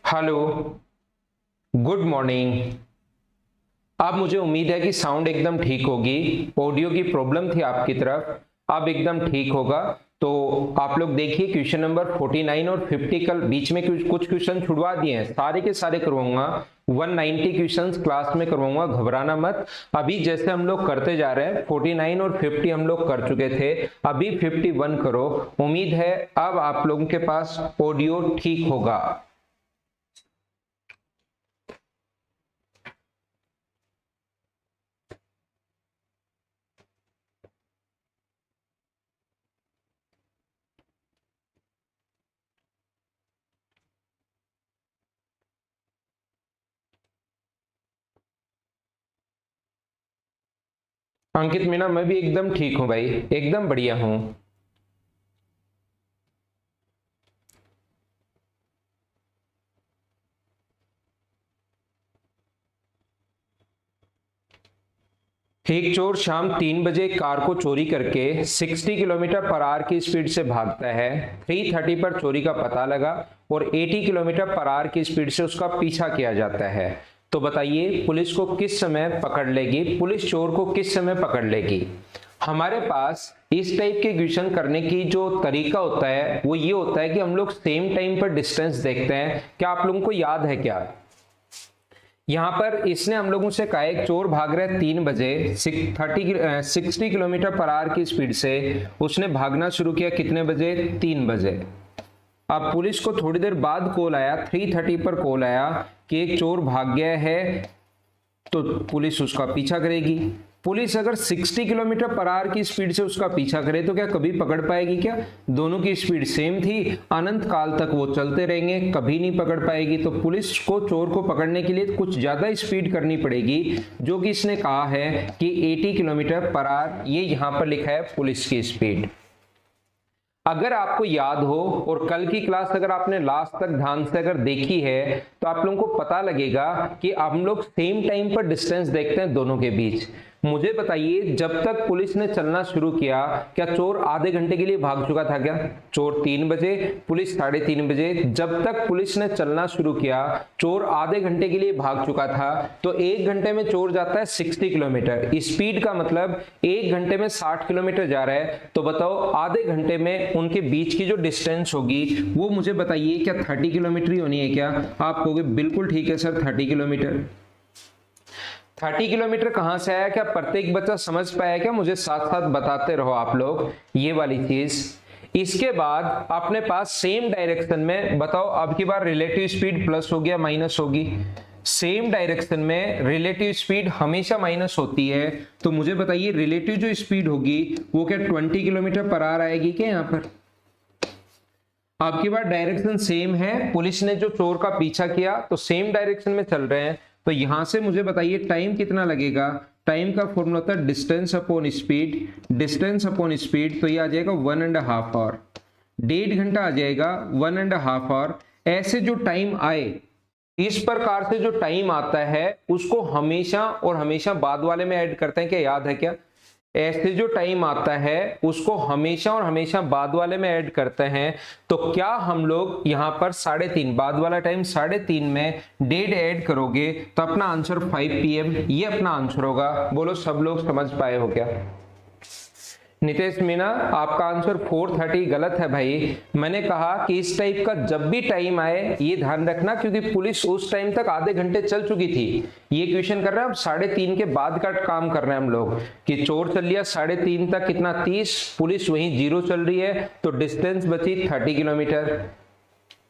Hello. Good morning. अब मुझे उम्मीद है कि साउंड एकदम ठीक होगी। ऑडियो की प्रॉब्लम थी आपकी तरफ, अब एकदम ठीक होगा। तो आप लोग देखिए, क्वेश्चन नंबर 49 और 50 कल बीच में कुछ क्वेश्चन छुड़वा दिए हैं, सारे के सारे करवाऊंगा। 190 क्वेश्चंस क्लास में करवाऊंगा, घबराना मत। अभी जैसे हम लोग करते जा रहे हैं, 49 और 50 हम लोग कर चुके थे, अभी 51 करो। उम्मीद है अब आप लोगों के पास ऑडियो ठीक होगा। अंकित मीना, मैं भी एकदम ठीक हूं भाई, एकदम बढ़िया हूं। एक चोर शाम 3 बजे कार को चोरी करके 60 किलोमीटर पर आवर की स्पीड से भागता है। 3:30 पर चोरी का पता लगा और 80 किलोमीटर पर आवर की स्पीड से उसका पीछा किया जाता है। तो बताइए, पुलिस को किस समय पकड़ लेगी, पुलिस चोर को किस समय पकड़ लेगी? हमारे पास इस टाइप के क्वेश्चन करने की जो तरीका होता है वो ये होता है कि हम लोग सेम टाइम पर डिस्टेंस देखते हैं। क्या आप लोगों को याद है क्या? यहां पर इसने हम लोगों से कहा एक चोर भाग रहा है 3 बजे 60 किलोमीटर पर आवर की स्पीड से। उसने भागना शुरू किया कितने बजे? 3 बजे। अब पुलिस को थोड़ी देर बाद कॉल आया, 3:30 पर कॉल आया कि एक चोर भाग गया है, तो पुलिस उसका पीछा करेगी। पुलिस अगर 60 किलोमीटर पर आवर की स्पीड से उसका पीछा करे तो क्या कभी पकड़ पाएगी क्या? दोनों की स्पीड सेम थी, अनंत काल तक वो चलते रहेंगे, कभी नहीं पकड़ पाएगी। तो पुलिस को चोर को पकड़ने के लिए कुछ ज्यादा स्पीड करनी पड़ेगी, जो कि इसने कहा है कि 80 किलोमीटर पर आवर, ये यहां पर लिखा है पुलिस की स्पीड। अगर आपको याद हो और कल की क्लास अगर आपने लास्ट तक ध्यान से अगर देखी है तो आप लोगों को पता लगेगा कि हम लोग सेम टाइम पर डिस्टेंस देखते हैं दोनों के बीच। मुझे बताइए, जब तक पुलिस ने चलना शुरू किया, क्या चोर आधे घंटे के लिए भाग चुका था क्या? चोर 3 बजे, पुलिस 3:30 बजे। जब तक पुलिस ने चलना शुरू किया, चोर आधे घंटे के लिए भाग चुका था। तो 1 घंटे में चोर जाता है 60 किलोमीटर, स्पीड का मतलब 1 घंटे में 60 किलोमीटर जा रहा है। तो बताओ, आधे घंटे में उनके बीच की जो डिस्टेंस होगी वो मुझे बताइए, क्या 30 किलोमीटर ही होनी है क्या? आप कहोगे बिल्कुल ठीक है सर, 30 किलोमीटर। 30 किलोमीटर कहां से आया? क्या प्रत्येक बच्चा समझ पाया क्या? मुझे साथ साथ बताते रहो आप लोग ये वाली चीज। इसके बाद अपने पास सेम डायरेक्शन में बताओ, अब की बार रिलेटिव स्पीड प्लस हो गया माइनस होगी? सेम डायरेक्शन में रिलेटिव स्पीड हमेशा माइनस होती है। तो मुझे बताइए, रिलेटिव जो स्पीड होगी वो क्या 20 किलोमीटर पर आवर आएगी क्या यहां पर? अब की बार डायरेक्शन सेम है, पुलिस ने जो चोर का पीछा किया तो सेम डायरेक्शन में चल रहे हैं। तो यहां से मुझे बताइए टाइम कितना लगेगा? टाइम का फॉर्मूला होता है distance upon speed. Distance upon speed, तो ये आ जाएगा 1.5 आवर। 1.5 घंटा आ जाएगा, 1.5 आवर। ऐसे जो टाइम आए, इस प्रकार से जो टाइम आता है उसको हमेशा और हमेशा बाद वाले में ऐड करते हैं, क्या याद है क्या? ऐसे जो टाइम आता है उसको हमेशा और हमेशा बाद वाले में ऐड करते हैं। तो क्या हम लोग यहां पर 3:30, बाद वाला टाइम 3:30 में 1.5 ऐड करोगे तो अपना आंसर 5 PM, ये अपना आंसर होगा। बोलो सब लोग समझ पाए हो क्या? नितेश मीना, आपका आंसर 4:30 गलत है भाई। मैंने कहा कि इस टाइप का जब भी टाइम आए ये ध्यान रखना, क्योंकि पुलिस उस टाइम तक आधे घंटे चल चुकी थी। ये क्वेश्चन कर रहे हैं अब 3:30 के बाद का काम कर रहे हैं हम लोग, कि चोर चल लिया 3:30 तक, कितना 30, पुलिस वहीं 0 चल रही है, तो डिस्टेंस बची 30 किलोमीटर।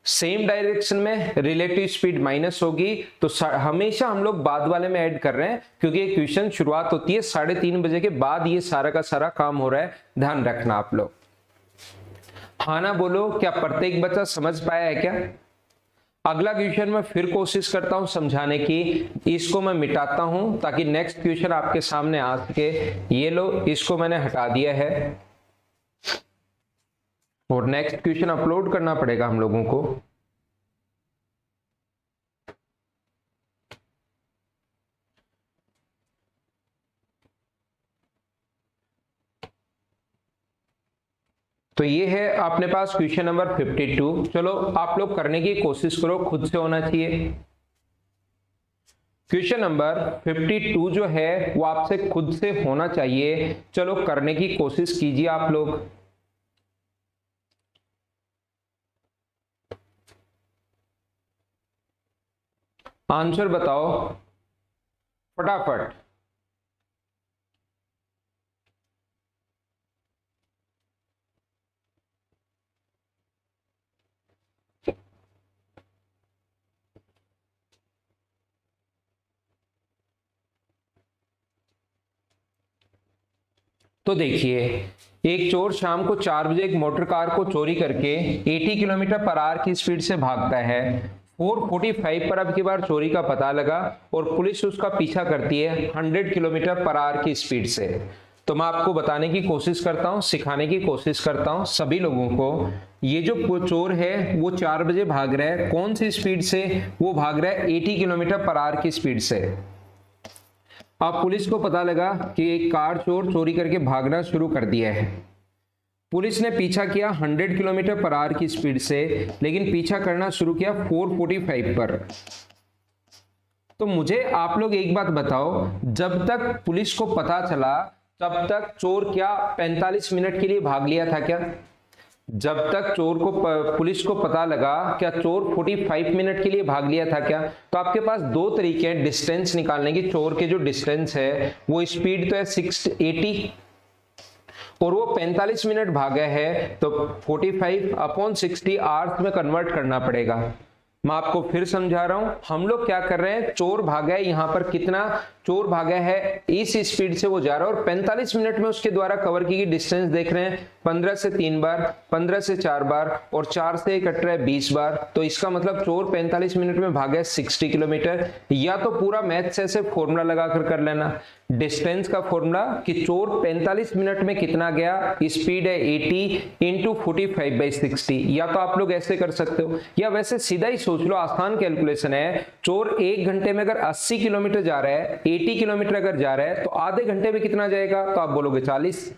सेम डायरेक्शन में रिलेटिव स्पीड माइनस होगी, तो हमेशा हम लोग बाद वाले में ऐड कर रहे हैं, क्योंकि ये क्वेश्चन शुरुआत होती है 3:30 के बाद, ये सारा का सारा काम हो रहा है, ध्यान रखना आप लोग। हाँ ना बोलो, क्या प्रत्येक बच्चा समझ पाया है क्या? अगला क्वेश्चन मैं फिर कोशिश करता हूं समझाने की, इसको मैं मिटाता हूं ताकि नेक्स्ट क्वेश्चन आपके सामने आ सके। ये लो, इसको मैंने हटा दिया है और नेक्स्ट क्वेश्चन अपलोड करना पड़ेगा हम लोगों को। तो ये है अपने पास क्वेश्चन नंबर 52। चलो आप लोग करने की कोशिश करो, खुद से होना चाहिए। क्वेश्चन नंबर 52 जो है वो आपसे खुद से होना चाहिए। चलो करने की कोशिश कीजिए आप लोग। आंसर बताओ फटाफट। तो देखिए, एक चोर शाम को 4 बजे एक मोटर कार को चोरी करके 80 किलोमीटर पर आवर की स्पीड से भागता है। 4:45 पर अब की बार चोरी का पता लगा और पुलिस उसका पीछा करती है 100 किलोमीटर पर आवर की स्पीड से। तो मैं आपको बताने की कोशिश करता हूं, सिखाने की कोशिश करता हूं सभी लोगों को। ये जो चोर है वो 4 बजे भाग रहा है, कौन सी स्पीड से? वो भाग रहा है 80 किलोमीटर पर आवर की स्पीड से। अब पुलिस को पता लगा कि एक कार चोर चोरी करके भागना शुरू कर दिया है। पुलिस ने पीछा किया 100 किलोमीटर पर आवर की स्पीड से, लेकिन पीछा करना शुरू किया 4:45 पर। तो मुझे आप लोग एक बात बताओ, जब तक पुलिस को पता चला तब तक चोर क्या 45 मिनट के लिए भाग लिया था क्या? जब तक चोर को पुलिस को पता लगा, क्या चोर 45 मिनट के लिए भाग लिया था क्या? तो आपके पास दो तरीके हैं डिस्टेंस निकालने की। चोर के जो डिस्टेंस है वो स्पीड तो है 680 और वो 45 मिनट भागा है, तो 45/60 आवर्स में कन्वर्ट करना पड़ेगा। मैं आपको फिर समझा रहा हूं, हम लोग क्या कर रहे हैं, चोर भागा है यहां पर कितना? चोर भागा है इस स्पीड से वो जा रहा है और 45 मिनट में उसके द्वारा कवर की गई डिस्टेंस देख रहे हैं 15 से 3 बार, 15 से 4 बार और 4 से 1 18 20 बार। तो इसका मतलब चोर 45 मिनट में भागा है 60 किलोमीटर। या तो पूरा मैथ से ऐसे फॉर्मूला लगाकर कर लेना, डिस्टेंस का फॉर्मूला कि चोर 45 मिनट में कितना गया, स्पीड है 80 इंटू 45/60। या तो आप लोग ऐसे कर सकते हो, या वैसे सीधा ही सोच लो, आसान कैलकुलेशन है। चोर 1 घंटे में अगर 80 किलोमीटर जा रहा है, 80 किलोमीटर अगर जा रहा है, तो आधे घंटे में कितना जाएगा? तो आप बोलोगे 40।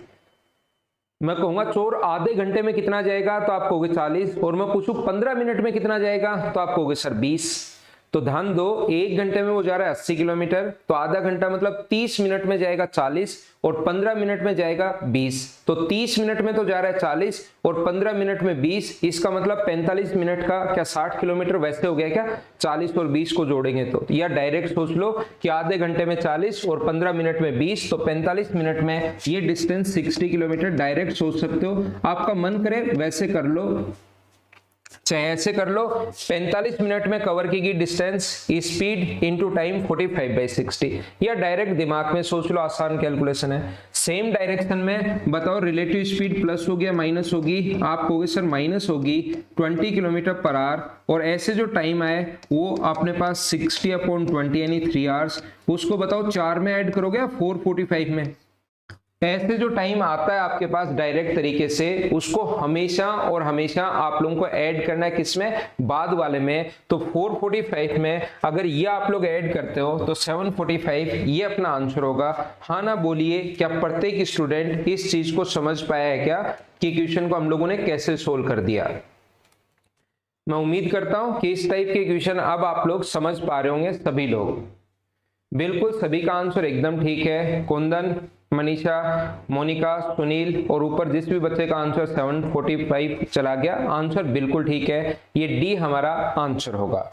मैं कहूंगा चोर आधे घंटे में कितना जाएगा, तो आप कहोगे 40। और मैं पूछूं 15 मिनट में कितना जाएगा, तो आप कहोगे सर 20। तो ध्यान दो, 1 घंटे में वो जा रहा है 80 किलोमीटर, तो आधा घंटा मतलब 30 मिनट में जाएगा 40 और 15 मिनट में जाएगा 20। तो 30 मिनट में तो जा रहा है 40 और 15 मिनट में 20, इसका मतलब 45 मिनट का क्या 60 किलोमीटर वैसे हो गया क्या? 40 और 20 को जोड़ेंगे तो, या डायरेक्ट सोच लो कि आधे घंटे में 40 और 15 मिनट में 20, तो 45 मिनट में ये डिस्टेंस 60 किलोमीटर। डायरेक्ट सोच सकते हो, आपका मन करे वैसे कर लो, चाहे ऐसे कर लो। 45 मिनट में कवर की गई डिस्टेंस स्पीड इनटू टाइम 45/60, या डायरेक्ट दिमाग में सोच लो, आसान कैलकुलेशन है। सेम डायरेक्शन में बताओ, रिलेटिव स्पीड प्लस हो गया माइनस होगी? आप कहोगे सर माइनस होगी 20 किलोमीटर पर आवर, और ऐसे जो टाइम आए वो अपने पास 60/20 यानी 3 आवर्स। उसको बताओ 4 में ऐड करोगे या 4:45 में? ऐसे जो टाइम आता है आपके पास डायरेक्ट तरीके से, उसको हमेशा और हमेशा आप लोगों को ऐड करना है, किसमें? बाद वाले में। तो 4:45 में अगर ये आप लोग ऐड करते हो तो 7:45 ये अपना आंसर होगा। हाँ ना बोलिए, क्या प्रत्येक स्टूडेंट इस चीज को समझ पाया है क्या कि क्वेश्चन को हम लोगों ने कैसे सोल्व कर दिया? मैं उम्मीद करता हूं कि इस टाइप के क्वेश्चन अब आप लोग समझ पा रहे होंगे सभी लोग। बिल्कुल सभी का आंसर एकदम ठीक है। कुंदन, मनीषा, मोनिका, सुनील और ऊपर जिस भी बच्चे का आंसर 7:45 चला गया, आंसर बिल्कुल ठीक है। ये डी हमारा आंसर होगा।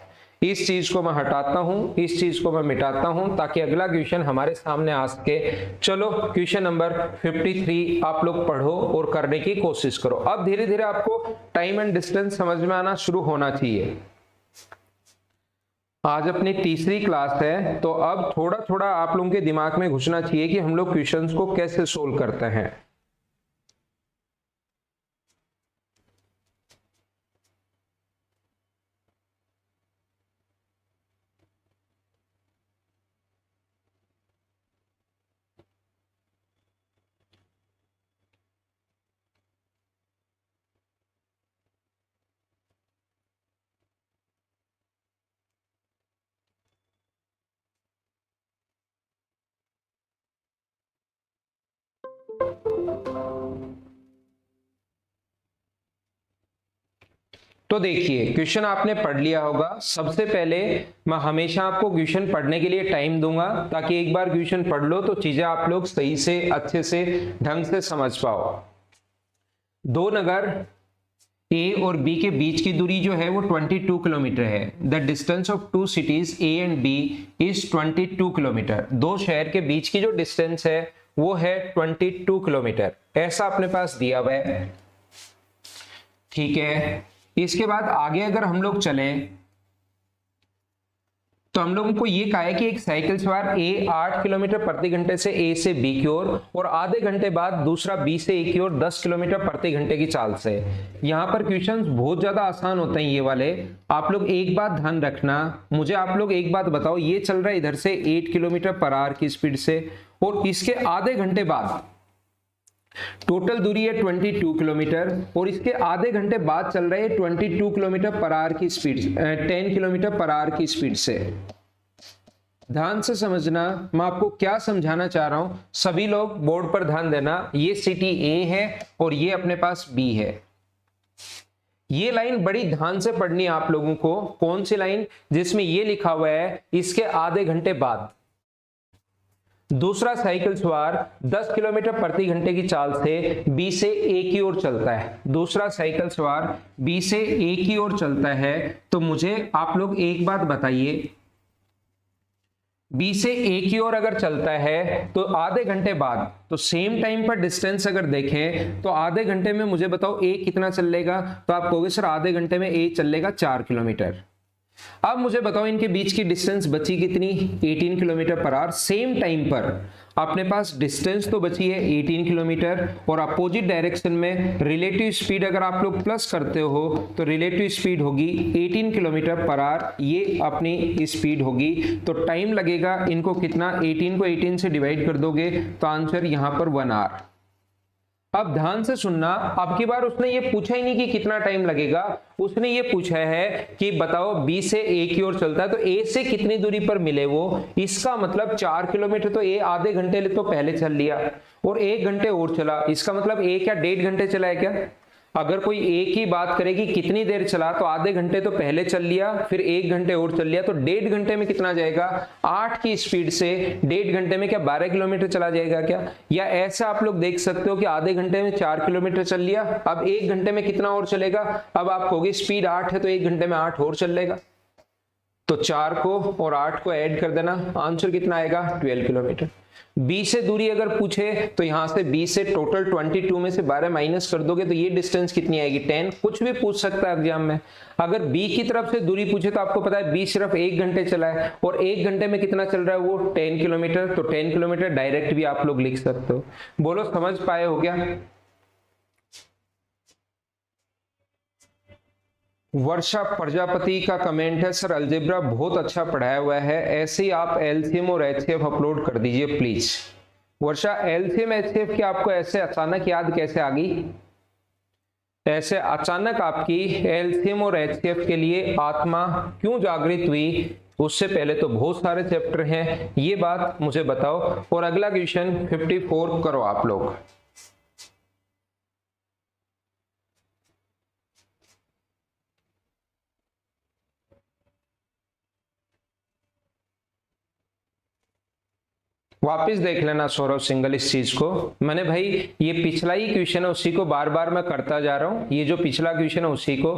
इस चीज को मैं हटाता हूं, इस चीज को मैं मिटाता हूं, ताकि अगला क्वेश्चन हमारे सामने आ सके। चलो क्वेश्चन नंबर 53 आप लोग पढ़ो और करने की कोशिश करो। अब धीरे धीरे आपको टाइम एंड डिस्टेंस समझ में आना शुरू होना चाहिए। आज अपनी तीसरी क्लास है, तो अब थोड़ा थोड़ा आप लोगों के दिमाग में घुसना चाहिए कि हम लोग क्वेश्चंस को कैसे सोल्व करते हैं। तो देखिए क्वेश्चन आपने पढ़ लिया होगा। सबसे पहले मैं हमेशा आपको क्वेश्चन पढ़ने के लिए टाइम दूंगा, ताकि एक बार क्वेश्चन पढ़ लो तो चीजें आप लोग सही से अच्छे से ढंग से समझ पाओ। दो नगर ए और बी के बीच की दूरी जो है वो 22 किलोमीटर है। The distance of two cities A and B is 22 kilometre. दो शहर के बीच की जो डिस्टेंस है वो है 22 किलोमीटर, ऐसा अपने पास दिया हुआ है। ठीक है, इसके बाद आगे अगर हम लोग चलें तो हम लोगों को ये कहा है कि एक साइकिल सवार ए 8 किलोमीटर प्रति घंटे से ए से बी की ओर और आधे घंटे बाद दूसरा बी से ए की ओर 10 किलोमीटर प्रति घंटे की चाल से। यहाँ पर क्वेश्चंस बहुत ज्यादा आसान होते हैं ये वाले। आप लोग एक बात ध्यान रखना, मुझे आप लोग एक बात बताओ, ये चल रहा है इधर से 8 किलोमीटर पर आवर की स्पीड से और इसके आधे घंटे बाद टोटल दूरी है 22 किलोमीटर और इसके आधे घंटे बाद चल रहे हैं 22 किलोमीटर पर आवर की स्पीड 10 किलोमीटर पर आवर की स्पीड से। ध्यान से समझना मैं आपको क्या समझाना चाह रहा हूं, सभी लोग बोर्ड पर ध्यान देना। ये सिटी ए है और ये अपने पास बी है। ये लाइन बड़ी ध्यान से पढ़नी है आप लोगों को। कौन सी लाइन? जिसमें ये लिखा हुआ है इसके आधे घंटे बाद दूसरा साइकिल सवार 10 किलोमीटर प्रति घंटे की चाल से बी से ए की ओर चलता है। दूसरा साइकिल सवार बी से ए की ओर चलता है। तो मुझे आप लोग एक बात बताइए, बी से ए की ओर अगर चलता है तो आधे घंटे बाद, तो सेम टाइम पर डिस्टेंस अगर देखें तो आधे घंटे में मुझे बताओ ए कितना चलेगा? तो आप कहोगे सर आधे घंटे में ए चलेगा 4 किलोमीटर। अब मुझे बताओ इनके बीच की डिस्टेंस बची कितनी? 18 kilometre per hour. Same time पर अपने पास डिस्टेंस तो बची है 18 किलोमीटर और अपोजिट डायरेक्शन में रिलेटिव स्पीड अगर आप लोग प्लस करते हो तो रिलेटिव स्पीड होगी 18 किलोमीटर पर आवर, ये अपनी स्पीड होगी। तो टाइम लगेगा इनको कितना? 18 को 18 से डिवाइड कर दोगे तो आंसर यहां पर 1 आवर। अब ध्यान से सुनना, अब की बार उसने ये पूछा ही नहीं कि कितना टाइम लगेगा, उसने ये पूछा है कि बताओ बी से ए की ओर चलता है तो ए से कितनी दूरी पर मिले वो। इसका मतलब 4 किलोमीटर तो ए आधे घंटे तो पहले चल लिया और 1 घंटे और चला। इसका मतलब ए क्या 1.5 घंटे चला है क्या? अगर कोई ए की बात करेगी कितनी देर चला तो आधे घंटे तो पहले चल लिया, फिर 1 घंटे और चल लिया, तो 1.5 घंटे में कितना जाएगा? 8 की स्पीड से 1.5 घंटे में क्या 12 किलोमीटर चला जाएगा क्या? या ऐसा आप लोग देख सकते हो कि आधे घंटे में 4 किलोमीटर चल लिया, अब 1 घंटे में कितना और चलेगा? अब आप कहोगे स्पीड 8 है तो 1 घंटे में 8 और चलेगा, तो 4 को और 8 को ऐड कर देना, आंसर कितना आएगा? 12 किलोमीटर। बी से दूरी अगर पूछे तो यहां से बी से टोटल 22 में से 12 माइनस कर दोगे तो ये डिस्टेंस कितनी आएगी? 10। कुछ भी पूछ सकता है एग्जाम में। अगर बी की तरफ से दूरी पूछे तो आपको पता है बी सिर्फ 1 घंटे चला है और 1 घंटे में कितना चल रहा है वो? 10 किलोमीटर। तो 10 किलोमीटर डायरेक्ट भी आप लोग लिख सकते हो। बोलो समझ पाए हो क्या? वर्षा प्रजापति का कमेंट है, सर अलजेब्रा बहुत अच्छा पढ़ाया हुआ है, ऐसे ही आप एलसीएम और एचसीएफ अपलोड कर दीजिए प्लीज। वर्षा एलसीएम एचसीएफ की आपको ऐसे अचानक याद कैसे आ गई? ऐसे अचानक आपकी एलसीएम और एचसीएफ के लिए आत्मा क्यों जागृत हुई? उससे पहले तो बहुत सारे चैप्टर हैं, ये बात मुझे बताओ। और अगला क्वेश्चन 54 करो आप लोग। वापिस देख लेना सौरभ सिंगल इस चीज को। मैंने भाई ये पिछला ही क्वेश्चन है उसी को बार बार मैं करता जा रहा हूं, ये जो पिछला क्वेश्चन है उसी को,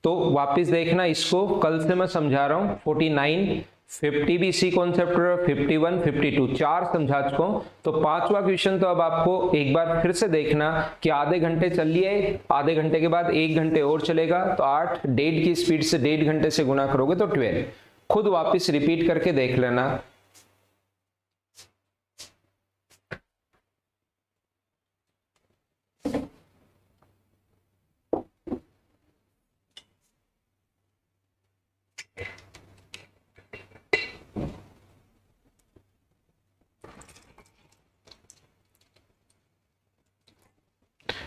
तो वापिस देखना इसको। कल से मैं समझा रहा हूं 49, 50 भी इसी कॉन्सेप्ट, 51, 52 4 समझा चुका हूं। तो 5वां क्वेश्चन तो अब आपको एक बार फिर से देखना कि आधे घंटे चल लिए, आधे घंटे के बाद 1 घंटे और चलेगा तो 8, 1.5 की स्पीड से 1.5 घंटे से गुना करोगे तो 12। खुद वापिस रिपीट करके देख लेना।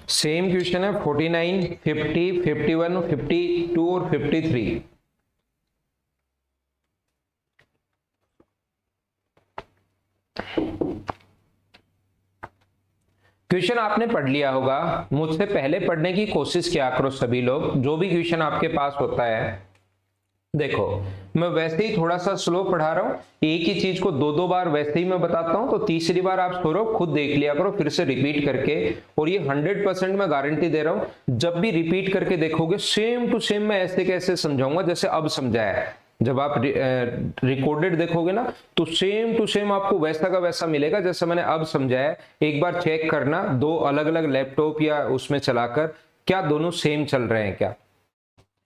सेम क्वेश्चन है 49, 50, 51, 52 और 53। क्वेश्चन आपने पढ़ लिया होगा, मुझसे पहले पढ़ने की कोशिश किया करो सभी लोग, जो भी क्वेश्चन आपके पास होता है। देखो मैं वैसे ही थोड़ा सा स्लो पढ़ा रहा हूं, एक ही चीज को दो दो बार वैसे ही मैं बताता हूं, तो तीसरी बार आप छोड़ो खुद देख लिया करो फिर से रिपीट करके। और ये 100% मैं गारंटी दे रहा हूं, जब भी रिपीट करके देखोगे सेम टू सेम मैं ऐसे कैसे समझाऊंगा जैसे अब समझाया है। जब आप रिकॉर्डेड देखोगे ना तो सेम टू सेम आपको वैसा का वैसा मिलेगा जैसा मैंने अब समझाया। एक बार चेक करना दो अलग अलग लैपटॉप या उसमें चलाकर, क्या दोनों सेम चल रहे हैं क्या।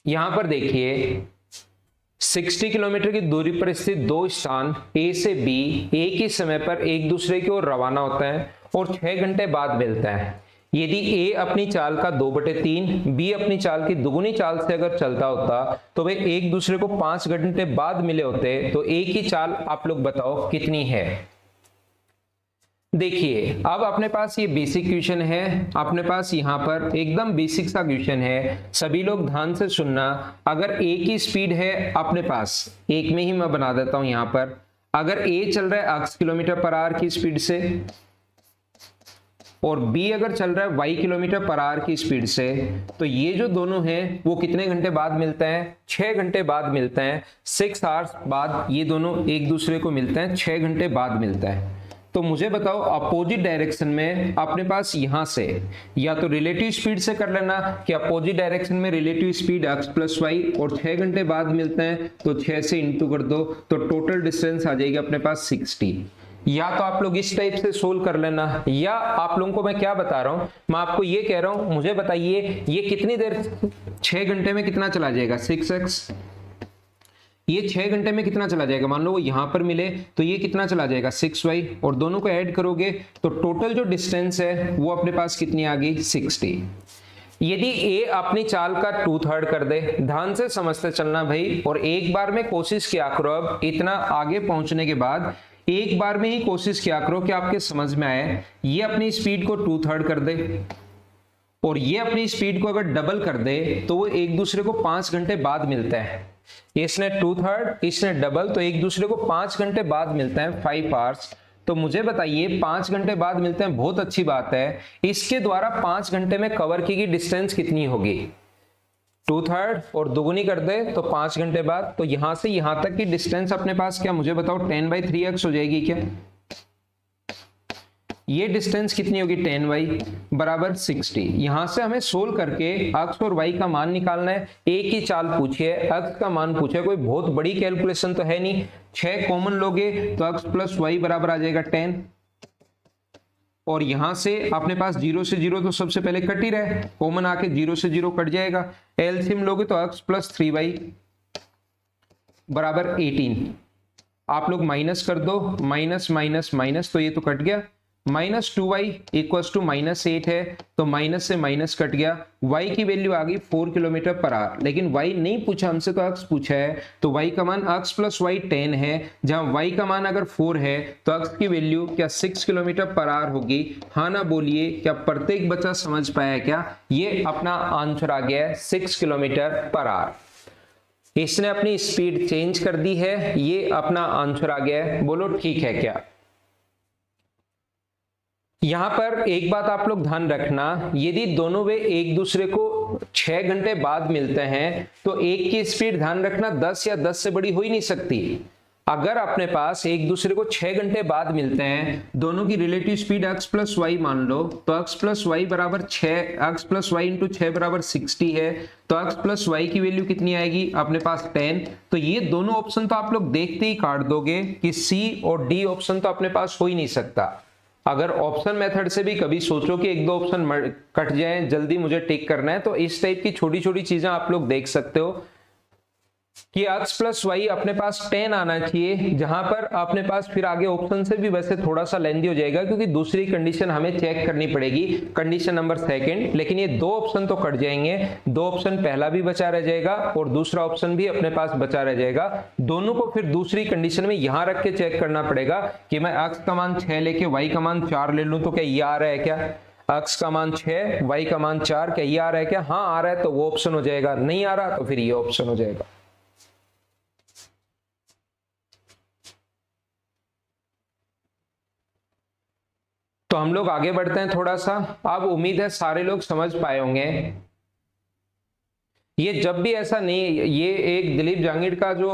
यहां पर देखिए 60 किलोमीटर की दूरी पर स्थित दो स्थान ए से बी एक ही समय पर एक दूसरे की ओर रवाना होते हैं और 6 घंटे बाद मिलते हैं। यदि ए अपनी चाल का 2/3, बी अपनी चाल की दुगुनी चाल से अगर चलता होता तो वे एक दूसरे को 5 घंटे बाद मिले होते, तो ए की चाल आप लोग बताओ कितनी है। देखिए अब अपने पास ये बेसिक क्वेश्चन है, अपने पास यहाँ पर एकदम बेसिक सा क्वेश्चन है, सभी लोग ध्यान से सुनना। अगर ए की स्पीड है अपने पास, एक में ही मैं बना देता हूं यहाँ पर, अगर ए चल रहा है 80 किलोमीटर पर आवर की स्पीड से और बी अगर चल रहा है y किलोमीटर पर आवर की स्पीड से, तो ये जो दोनों हैं वो कितने घंटे बाद मिलते हैं, 6 घंटे बाद मिलते हैं। 6 आवर्स बाद ये दोनों एक दूसरे को मिलते हैं, 6 घंटे बाद मिलता है। तो मुझे बताओ अपोजिट डायरेक्शन में अपने पास यहां से या तो रिलेटिव स्पीड से कर लेना कि अपोजिट डायरेक्शन में रिलेटिव स्पीड x + y और 6 घंटे बाद मिलते हैं, तो 6 से इंटू कर दो तो टोटल डिस्टेंस आ जाएगी अपने पास 60। या तो आप लोग इस टाइप से सोल्व कर लेना, या आप लोगों को मैं क्या बता रहा हूं, मैं आपको ये कह रहा हूं मुझे बताइए ये कितनी देर 6 घंटे में कितना चला जाएगा 6x, ये 6 घंटे में कितना चला जाएगा, मान लो वो यहां पर मिले तो ये कितना चला जाएगा 6y, और दोनों को ऐड करोगे तो टोटल जो डिस्टेंस है वो अपने पास कितनी आ गई 60। यदि ए अपनी चाल का 2/3 कर दे, ध्यान से समझते चलना भाई, और एक बार में कोशिश किया करो, अब इतना आगे पहुंचने के बाद एक बार में ही कोशिश किया करो कि आपके समझ में आए। ये अपनी स्पीड को 2/3 कर दे और ये अपनी स्पीड को अगर डबल कर दे तो वो एक दूसरे को 5 घंटे बाद मिलता है। इसने 2/3 इसने डबल, तो एक दूसरे को 5 घंटे बाद मिलते हैं 5 आवर्स। तो मुझे बताइए 5 घंटे बाद मिलते हैं, बहुत अच्छी बात है। इसके द्वारा 5 घंटे में कवर की गई डिस्टेंस कितनी होगी, 2/3 और दुगुनी कर दे तो 5 घंटे बाद, तो यहां से यहां तक की डिस्टेंस अपने पास क्या मुझे बताओ 10/3x हो जाएगी क्या। ये डिस्टेंस कितनी होगी 10y बराबर 60। यहां से हमें सोल्व करके x और y का मान निकालना है। एक ही चाल पूछिए, x का मान पूछे, कोई बहुत बड़ी कैलकुलेशन तो है नहीं। 6 कॉमन लोगे तो x + y बराबर आ जाएगा 10, और यहां से अपने पास 0 से 0 तो सबसे पहले कट ही रहे, कॉमन आके 0 से 0 कट जाएगा। एलसीएम लोगे तो x + 3y बराबर 18। आप लोग माइनस कर दो, माइनस माइनस माइनस, तो ये तो कट गया। -2y = -8 है, तो माइनस से माइनस कट गया। y की वैल्यू आ गई 4 किलोमीटर पर आवर, लेकिन y नहीं पूछा हमसे, तो x पूछा है, तो y का मान x + y 10 है। जहां y का मान अगर 4 है तो x की वैल्यू क्या 6 किलोमीटर पर आवर होगी। हाँ ना बोलिए, क्या प्रत्येक बच्चा समझ पाया क्या। ये अपना आंसर आ गया है 6 किलोमीटर पर आवर। इसने अपनी स्पीड चेंज कर दी है, ये अपना आंसर आ गया है। बोलो ठीक है क्या। यहां पर एक बात आप लोग ध्यान रखना, यदि दोनों वे एक दूसरे को 6 घंटे बाद मिलते हैं तो एक की स्पीड ध्यान रखना 10 या 10 से बड़ी हो ही नहीं सकती। अगर अपने पास एक दूसरे को 6 घंटे बाद मिलते हैं, दोनों की रिलेटिव स्पीड x + y मान लो, तो x + y बराबर 6, x + y × 6 बराबर 60 है, तो x + y की वैल्यू कितनी आएगी अपने पास 10। तो ये दोनों ऑप्शन तो आप लोग देखते ही काट दोगे कि C और D ऑप्शन तो अपने पास हो ही नहीं सकता। अगर ऑप्शन मेथड से भी कभी सोचो कि एक दो ऑप्शन कट जाए, जल्दी मुझे टिक करना है, तो इस टाइप की छोटी छोटी चीजें आप लोग देख सकते हो कि x + y अपने पास 10 आना चाहिए, जहां पर अपने पास फिर आगे ऑप्शन से भी वैसे थोड़ा सा लेंदी हो जाएगा, क्योंकि दूसरी कंडीशन हमें चेक करनी पड़ेगी, कंडीशन नंबर 2। लेकिन ये दो ऑप्शन तो कट जाएंगे, दो ऑप्शन पहला भी बचा रह जाएगा और दूसरा ऑप्शन भी अपने पास बचा रह जाएगा। दोनों को फिर दूसरी कंडीशन में यहां रख के चेक करना पड़ेगा कि मैं x का मान 6 लेके y का मान 4 ले लूं तो क्या ये आ रहा है क्या। x का मान 6 y का मान 4, क्या ये आ रहा है क्या। हाँ आ रहा है तो वो ऑप्शन हो जाएगा, नहीं आ रहा तो फिर ये ऑप्शन हो जाएगा। तो हम लोग आगे बढ़ते हैं थोड़ा सा। अब उम्मीद है सारे लोग समझ पाए होंगे। ये जब भी ऐसा नहीं, ये एक दिलीप जांगीड़ का जो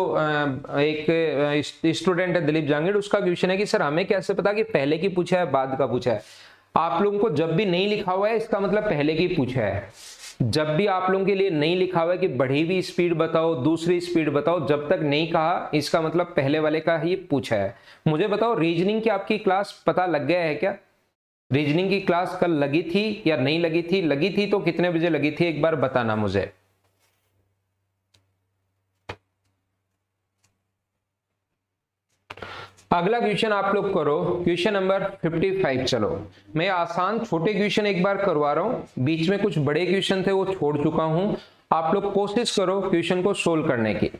एक स्टूडेंट है दिलीप जांगीड़, उसका क्वेश्चन है कि सर हमें कैसे पता कि पहले की पूछा है बाद का पूछा है। आप लोगों को जब भी नहीं लिखा हुआ है इसका मतलब पहले की पूछा है। जब भी आप लोगों के लिए नहीं लिखा हुआ है कि बढ़ी हुई स्पीड बताओ, दूसरी स्पीड बताओ, जब तक नहीं कहा इसका मतलब पहले वाले का ही पूछा है। मुझे बताओ रीजनिंग की आपकी क्लास पता लग गया है क्या? रीजनिंग की क्लास कल लगी थी या नहीं लगी थी? लगी थी तो कितने बजे लगी थी एक बार बताना मुझे। अगला क्वेश्चन आप लोग करो, क्वेश्चन नंबर 55। चलो मैं आसान छोटे क्वेश्चन एक बार करवा रहा हूं, बीच में कुछ बड़े क्वेश्चन थे वो छोड़ चुका हूं। आप लोग कोशिश करो क्वेश्चन को सोल्व करने की,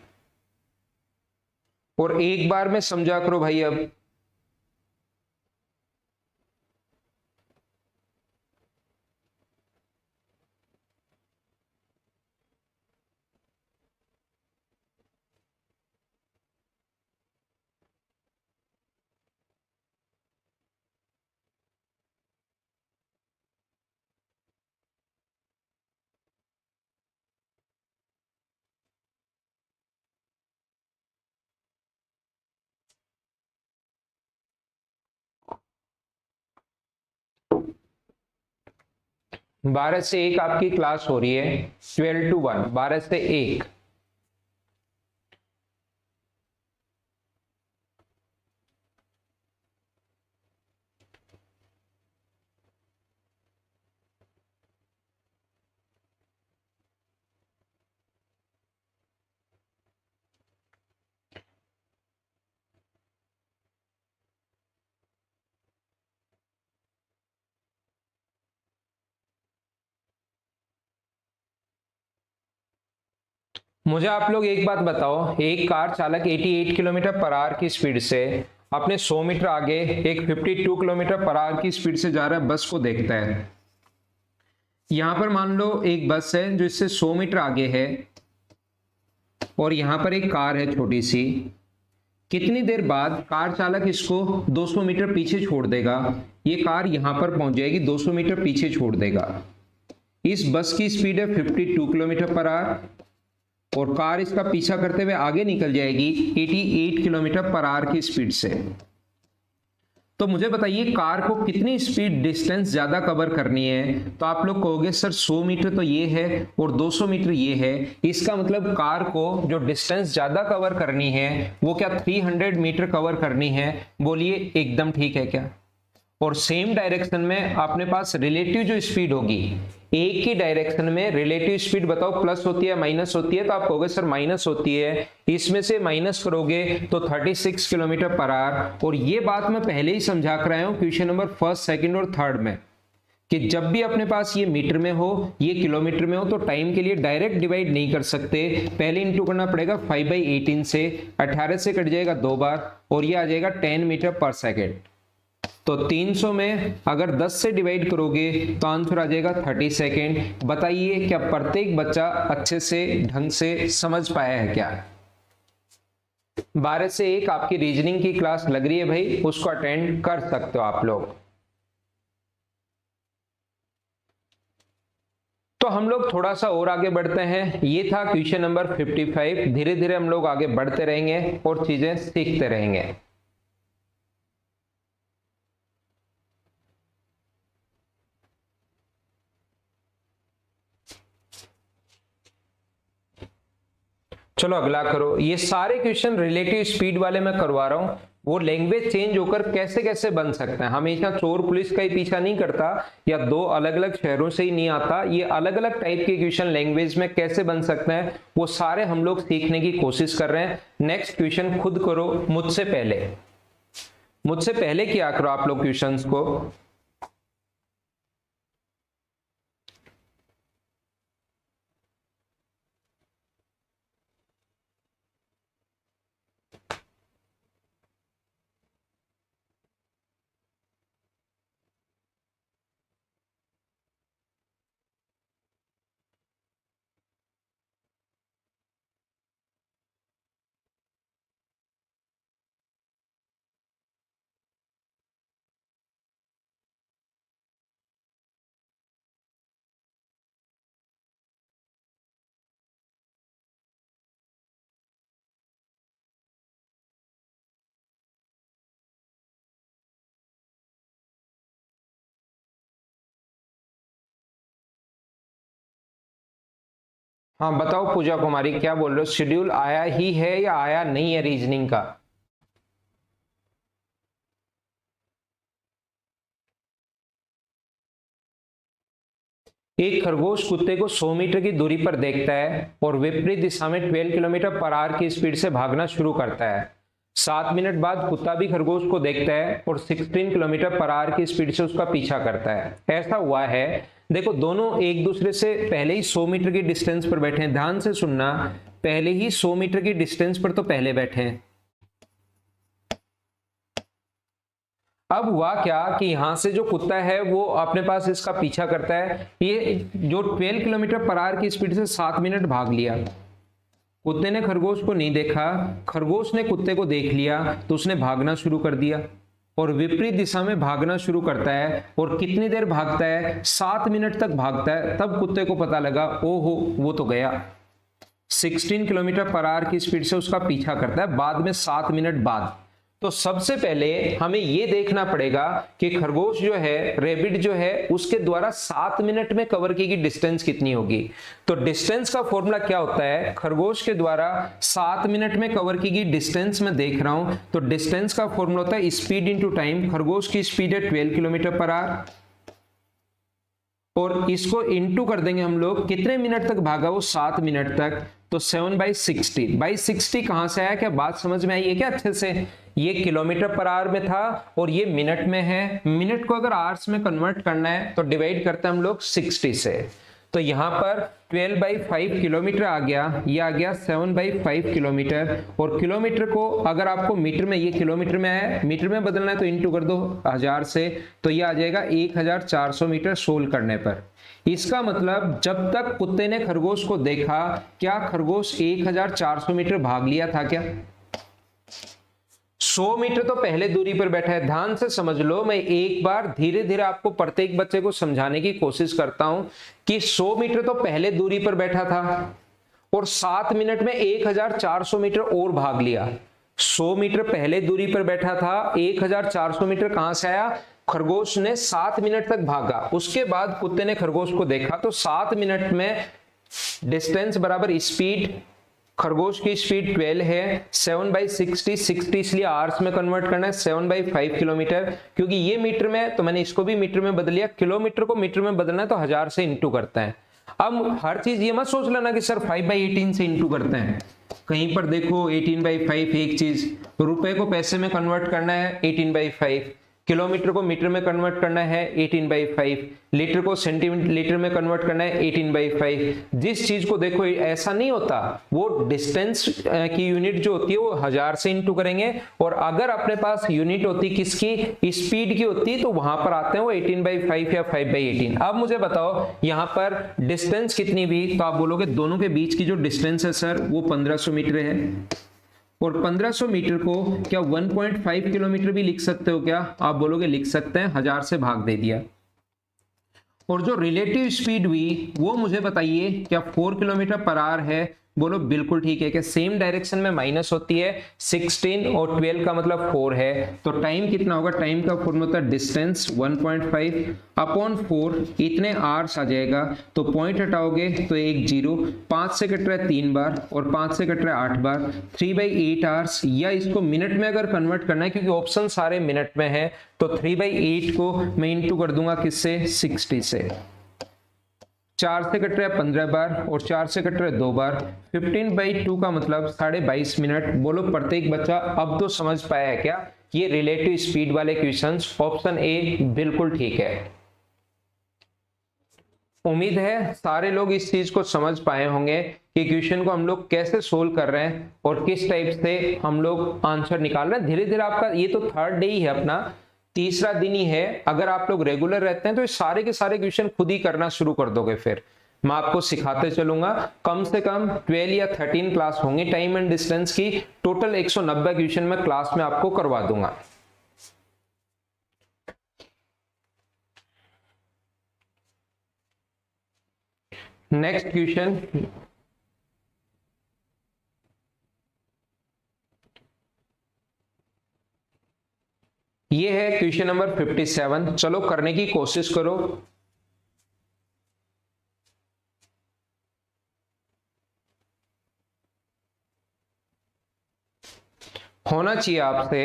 और एक बार में समझा करो भाई। अब बारह से एक आपकी क्लास हो रही है, 12 to 1, 12 से 1। मुझे आप लोग एक बात बताओ, एक कार चालक 88 किलोमीटर पर आवर की स्पीड से अपने 100 मीटर आगे एक 52 किलोमीटर पर आवर की स्पीड से जा रहा है बस को देखता है। यहां पर मान लो एक बस है जो इससे 100 मीटर आगे है, और यहां पर एक कार है छोटी सी। कितनी देर बाद कार चालक इसको 200 मीटर पीछे छोड़ देगा? ये कार यहां पर पहुंच जाएगी, 200 मीटर पीछे छोड़ देगा। इस बस की स्पीड है 52 किलोमीटर पर आवर, और कार इसका पीछा करते हुए आगे निकल जाएगी 88 किलोमीटर पर आवर की स्पीड से। तो मुझे बताइए कार को कितनी स्पीड डिस्टेंस ज्यादा कवर करनी है? तो आप लोग कहोगे सर 100 मीटर तो ये है और 200 मीटर ये है, इसका मतलब कार को जो डिस्टेंस ज्यादा कवर करनी है वो क्या 300 मीटर कवर करनी है? बोलिए एकदम ठीक है क्या? और सेम डायरेक्शन में अपने पास रिलेटिव जो स्पीड होगी, एक ही डायरेक्शन में रिलेटिव स्पीड बताओ प्लस होती है माइनस होती है? तो आप कहोगे सर माइनस होती है। इसमें से माइनस करोगे तो 36 किलोमीटर पर आवर। और ये बात मैं पहले ही समझा कर आया हूं क्वेश्चन नंबर फर्स्ट, सेकंड और थर्ड में, कि जब भी अपने पास ये मीटर में हो ये किलोमीटर में हो तो टाइम के लिए डायरेक्ट डिवाइड नहीं कर सकते, पहले इंटू करना पड़ेगा 5/18 से। 18 से कट जाएगा 2 बार और ये आ जाएगा 10 मीटर पर सेकेंड। तो 300 में अगर 10 से डिवाइड करोगे तो आंसर आ जाएगा 30 सेकेंड। बताइए क्या प्रत्येक बच्चा अच्छे से ढंग से समझ पाया है क्या? 12 से 1 आपकी रीजनिंग की क्लास लग रही है भाई, उसको अटेंड कर सकते हो आप लोग। तो हम लोग थोड़ा सा और आगे बढ़ते हैं। ये था क्वेश्चन नंबर 55। धीरे धीरे हम लोग आगे बढ़ते रहेंगे और चीजें सीखते रहेंगे। चलो अगला करो। ये सारे क्वेश्चन रिलेटिव स्पीड वाले मैं करवा रहा हूं। वो लैंग्वेज चेंज होकर कैसे कैसे बन सकता है, हमेशा चोर पुलिस का ही पीछा नहीं करता या दो अलग अलग शहरों से ही नहीं आता। ये अलग अलग टाइप के क्वेश्चन लैंग्वेज में कैसे बन सकते हैं वो सारे हम लोग सीखने की कोशिश कर रहे हैं। नेक्स्ट क्वेश्चन खुद करो मुझसे पहले किया करो आप लोग क्वेश्चंस को। हाँ बताओ पूजा कुमारी, क्या बोल रहे हो? शेड्यूल आया ही है या आया नहीं है रीजनिंग का? एक खरगोश कुत्ते को 100 मीटर की दूरी पर देखता है और विपरीत दिशा में 12 किलोमीटर पर आवर की स्पीड से भागना शुरू करता है। 7 मिनट बाद कुत्ता भी खरगोश को देखता है और 16 किलोमीटर पर आवर की स्पीड से उसका पीछा करता है। ऐसा हुआ है, देखो दोनों एक दूसरे से पहले ही 100 मीटर की डिस्टेंस पर बैठे हैं। ध्यान से सुनना, पहले ही 100 मीटर की डिस्टेंस पर तो पहले बैठे हैं। अब हुआ क्या कि यहां से जो कुत्ता है वो अपने पास इसका पीछा करता है। ये जो 12 किलोमीटर पर आवर की स्पीड से 7 मिनट भाग लिया। कुत्ते ने खरगोश को नहीं देखा, खरगोश ने कुत्ते को देख लिया तो उसने भागना शुरू कर दिया और विपरीत दिशा में भागना शुरू करता है। और कितनी देर भागता है? 7 मिनट तक भागता है। तब कुत्ते को पता लगा, ओहो वो तो गया। 16 किलोमीटर पर आवर की स्पीड से उसका पीछा करता है बाद में 7 मिनट बाद। तो सबसे पहले हमें यह देखना पड़ेगा कि खरगोश जो है, रेबिट जो है, उसके द्वारा 7 मिनट में कवर की गई डिस्टेंस कितनी होगी। तो डिस्टेंस का फॉर्मूला क्या होता है? खरगोश के द्वारा 7 मिनट में कवर की गई डिस्टेंस में देख रहा हूं तो डिस्टेंस का फॉर्मूला होता है स्पीड इनटू टाइम। खरगोश की स्पीड है 12 किलोमीटर पर आवर और इसको इनटू कर देंगे हम लोग, कितने मिनट तक भागा वो? 7 मिनट तक। तो 7/60 कहां से आया? क्या बात समझ में आई है क्या अच्छे से? ये किलोमीटर पर आवर में था और ये मिनट में है। मिनट को अगर आवर्स में कन्वर्ट करना है तो डिवाइड करते हैं हम लोग 60 से। तो यहां पर 12/5 किलोमीटर आ गया, ये आ गया 7/5 किलोमीटर। और किलोमीटर को अगर आपको मीटर में, ये किलोमीटर में है, मीटर में बदलना है तो इंटू कर दो 1000 से, तो ये आ जाएगा 1400 मीटर सोल्व करने पर। इसका मतलब जब तक कुत्ते ने खरगोश को देखा, क्या खरगोश 1400 मीटर भाग लिया था क्या? 100 मीटर तो पहले दूरी पर बैठा है। ध्यान से समझ लो, मैं एक बार धीरे धीरे आपको प्रत्येक बच्चे को समझाने की कोशिश करता हूं कि 100 मीटर तो पहले दूरी पर बैठा था और 7 मिनट में 1400 मीटर और भाग लिया। 100 मीटर पहले दूरी पर बैठा था, 1400 मीटर कहां से आया? खरगोश ने 7 मिनट तक भागा। उसके बाद कुत्ते ने खरगोश को देखा तो 7 मिनट में डिस्टेंस बराबर स्पीड, खरगोश की स्पीड 12 है, 7/60, 60 इसलिए आवर्स में कन्वर्ट करना है, 7/5 किलोमीटर। क्योंकि ये मीटर में तो मैंने इसको भी मीटर में बदल लिया, किलोमीटर को मीटर में बदलना है तो 1000 से इंटू करते हैं। अब हर चीज ये मत सोच लेना कि सर 5/18 से इंटू करते हैं। कहीं पर देखो 18/5 एक चीज, रुपए को पैसे में कन्वर्ट करना है 18/5, किलोमीटर को मीटर में कन्वर्ट करना है 18/5, लीटर को सेंटीमीटर में कन्वर्ट करना है 18/5। जिस चीज को देखो ऐसा नहीं होता, वो डिस्टेंस की यूनिट जो होती है वो 1000 से इंटू करेंगे और अगर अपने पास यूनिट होती किसकी? स्पीड की होती, तो वहां पर आते हैं वो 18/5 या 5/18। अब मुझे बताओ यहां पर डिस्टेंस कितनी भी, तो आप बोलोगे दोनों के बीच की जो डिस्टेंस है सर वो 1500 मीटर है। और 1500 मीटर को क्या 1.5 किलोमीटर भी लिख सकते हो क्या? आप बोलोगे लिख सकते हैं, 1000 से भाग दे दिया। और जो रिलेटिव स्पीड हुई वो मुझे बताइए, क्या 4 किलोमीटर पर आवर है? बोलो बिल्कुल ठीक है। क्या सेम डायरेक्शन में माइनस होती है? 16 और 12 का मतलब 4 है, तो टाइम कितना होगा? टाइम का फॉर्मूला होता है डिस्टेंस 1.5 अपॉन 4, इतने आवर्स आ जाएगा। तो पॉइंट हटाओगे तो एक 0, 5 से कट रहा है 3 बार और 5 से कट रहा है 8 बार, 3/8 आवर्स। या इसको मिनट में अगर कन्वर्ट करना है, क्योंकि ऑप्शन सारे मिनट में है, तो 3/8 को मैं इंटू कर दूंगा किससे? 60 से। 4 से कट रहा है 15 बार और 4 से कट रहा है 2 बार, 15/2 का मतलब 22.5 मिनट। बोलो प्रत्येक बच्चा अब तो समझ पाया है क्या ये रिलेटिव स्पीड वाले क्वेश्चंस? ऑप्शन ए बिल्कुल ठीक है। उम्मीद है सारे लोग इस चीज को समझ पाए होंगे कि क्वेश्चन को हम लोग कैसे सोल्व कर रहे हैं और किस टाइप से हम लोग आंसर निकाल रहे हैं। धीरे धीरे आपका ये तो 3rd डे ही है, अपना 3रा दिन ही है। अगर आप लोग रेगुलर रहते हैं तो ये सारे के सारे क्वेश्चन खुद ही करना शुरू कर दोगे। फिर मैं आपको सिखाते चलूंगा। कम से कम 12 या 13 क्लास होंगी टाइम एंड डिस्टेंस की। टोटल 190 क्वेश्चन मैं क्लास में आपको करवा दूंगा। नेक्स्ट क्वेश्चन, ये है क्वेश्चन नंबर 57। चलो करने की कोशिश करो। होना चाहिए आपसे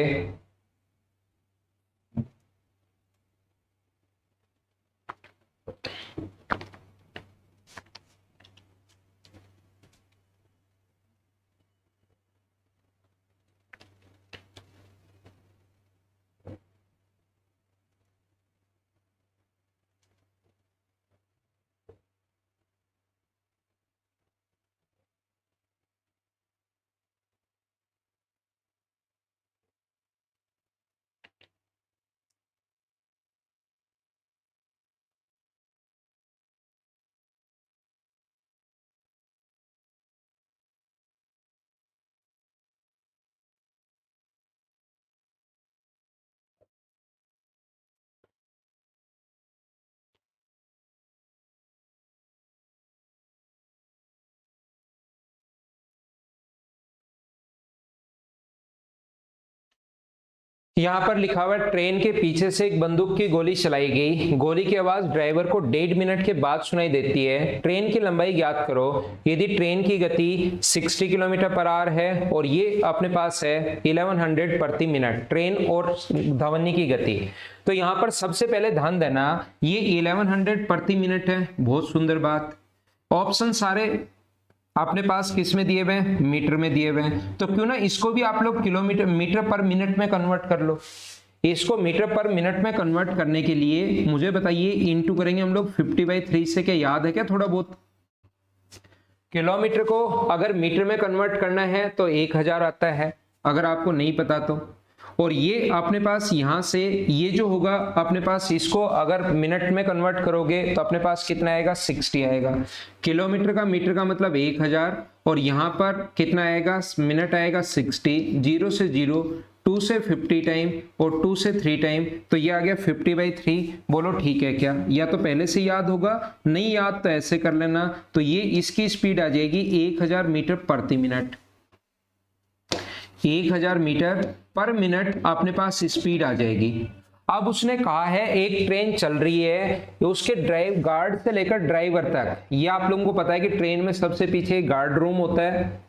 यहाँ पर लिखा हुआ है ट्रेन के पीछे से एक बंदूक की गोली चलाई गई, गोली की आवाज ड्राइवर को 1.5 मिनट के बाद सुनाई देती है, ट्रेन की लंबाई ज्ञात करो। यदि ट्रेन की गति 60 किलोमीटर पर आवर है और ये अपने पास है 1100 प्रति मिनट, ट्रेन और ध्वनि की गति। तो यहाँ पर सबसे पहले ध्यान देना ये 1100 प्रति मिनट है, बहुत सुंदर बात। ऑप्शन सारे अपने पास किस में दिए हुए हैं, मीटर में दिए हुए हैं, तो क्यों ना इसको भी आप लोग किलोमीटर मीटर पर मिनट में कन्वर्ट कर लो। इसको मीटर पर मिनट में कन्वर्ट करने के लिए मुझे बताइए इनटू करेंगे हम लोग 50/3 से, क्या याद है क्या थोड़ा बहुत? किलोमीटर को अगर मीटर में कन्वर्ट करना है तो 1000 आता है, अगर आपको नहीं पता तो। और ये अपने पास यहां से ये जो होगा अपने पास, इसको अगर मिनट में कन्वर्ट करोगे तो अपने पास कितना आएगा, 60 आएगा। किलोमीटर का मीटर का मतलब 1000, और यहाँ पर कितना आएगा, मिनट आएगा 60। 0 से 0, 2 से 50 टाइम और 2 से 3 टाइम, तो ये आ गया 50/3। बोलो ठीक है क्या? या तो पहले से याद होगा, नहीं याद तो ऐसे कर लेना। तो ये इसकी स्पीड आ जाएगी 1000 मीटर प्रति मिनट। 1000 मीटर पर मिनट अपने पास स्पीड आ जाएगी। अब उसने कहा है एक ट्रेन चल रही है, उसके ड्राइव गार्ड से लेकर ड्राइवर तक, ये आप लोगों को पता है कि ट्रेन में सबसे पीछे गार्ड रूम होता है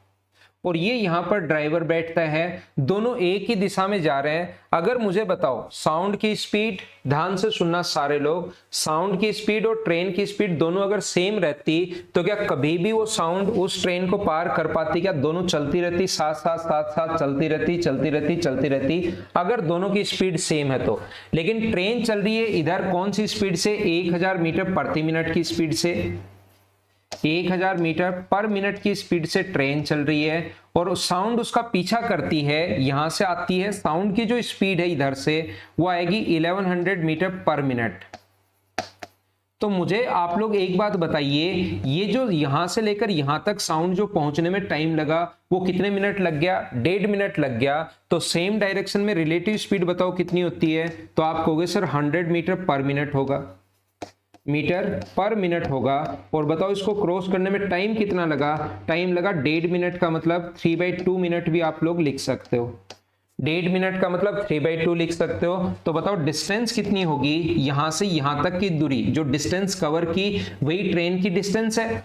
और ये यहां पर ड्राइवर बैठता है, दोनों एक ही दिशा में जा रहे हैं। अगर मुझे बताओ साउंड की स्पीड, ध्यान से सुनना सारे लोग, साउंड की स्पीड और ट्रेन की स्पीड दोनों अगर सेम रहती तो क्या कभी भी वो साउंड उस ट्रेन को पार कर पाती? क्या दोनों चलती रहती, साथ साथ साथ साथ चलती रहती चलती रहती चलती रहती, अगर दोनों की स्पीड सेम है तो। लेकिन ट्रेन चल रही है इधर कौन सी स्पीड से, 1000 मीटर प्रति मिनट की स्पीड से। 1000 मीटर पर मिनट की स्पीड से ट्रेन चल रही है और साउंड उसका पीछा करती है, यहां से आती है। साउंड की जो स्पीड है इधर से वो आएगी 1100 मीटर पर मिनट। तो मुझे आप लोग एक बात बताइए, ये जो यहां से लेकर यहां तक साउंड जो पहुंचने में टाइम लगा वो कितने मिनट लग गया, 1.5 मिनट लग गया। तो सेम डायरेक्शन में रिलेटिव स्पीड बताओ कितनी होती है? तो आप कहोगे सर 100 मीटर पर मिनट होगा, मीटर पर मिनट होगा। और बताओ इसको क्रॉस करने में टाइम कितना लगा? टाइम लगा 1.5 मिनट का मतलब 3/2 मिनट भी आप लोग लिख सकते हो। 1.5 मिनट का मतलब 3/2 लिख सकते हो। तो बताओ डिस्टेंस कितनी होगी, यहां से यहां तक की दूरी जो डिस्टेंस कवर की वही ट्रेन की डिस्टेंस है।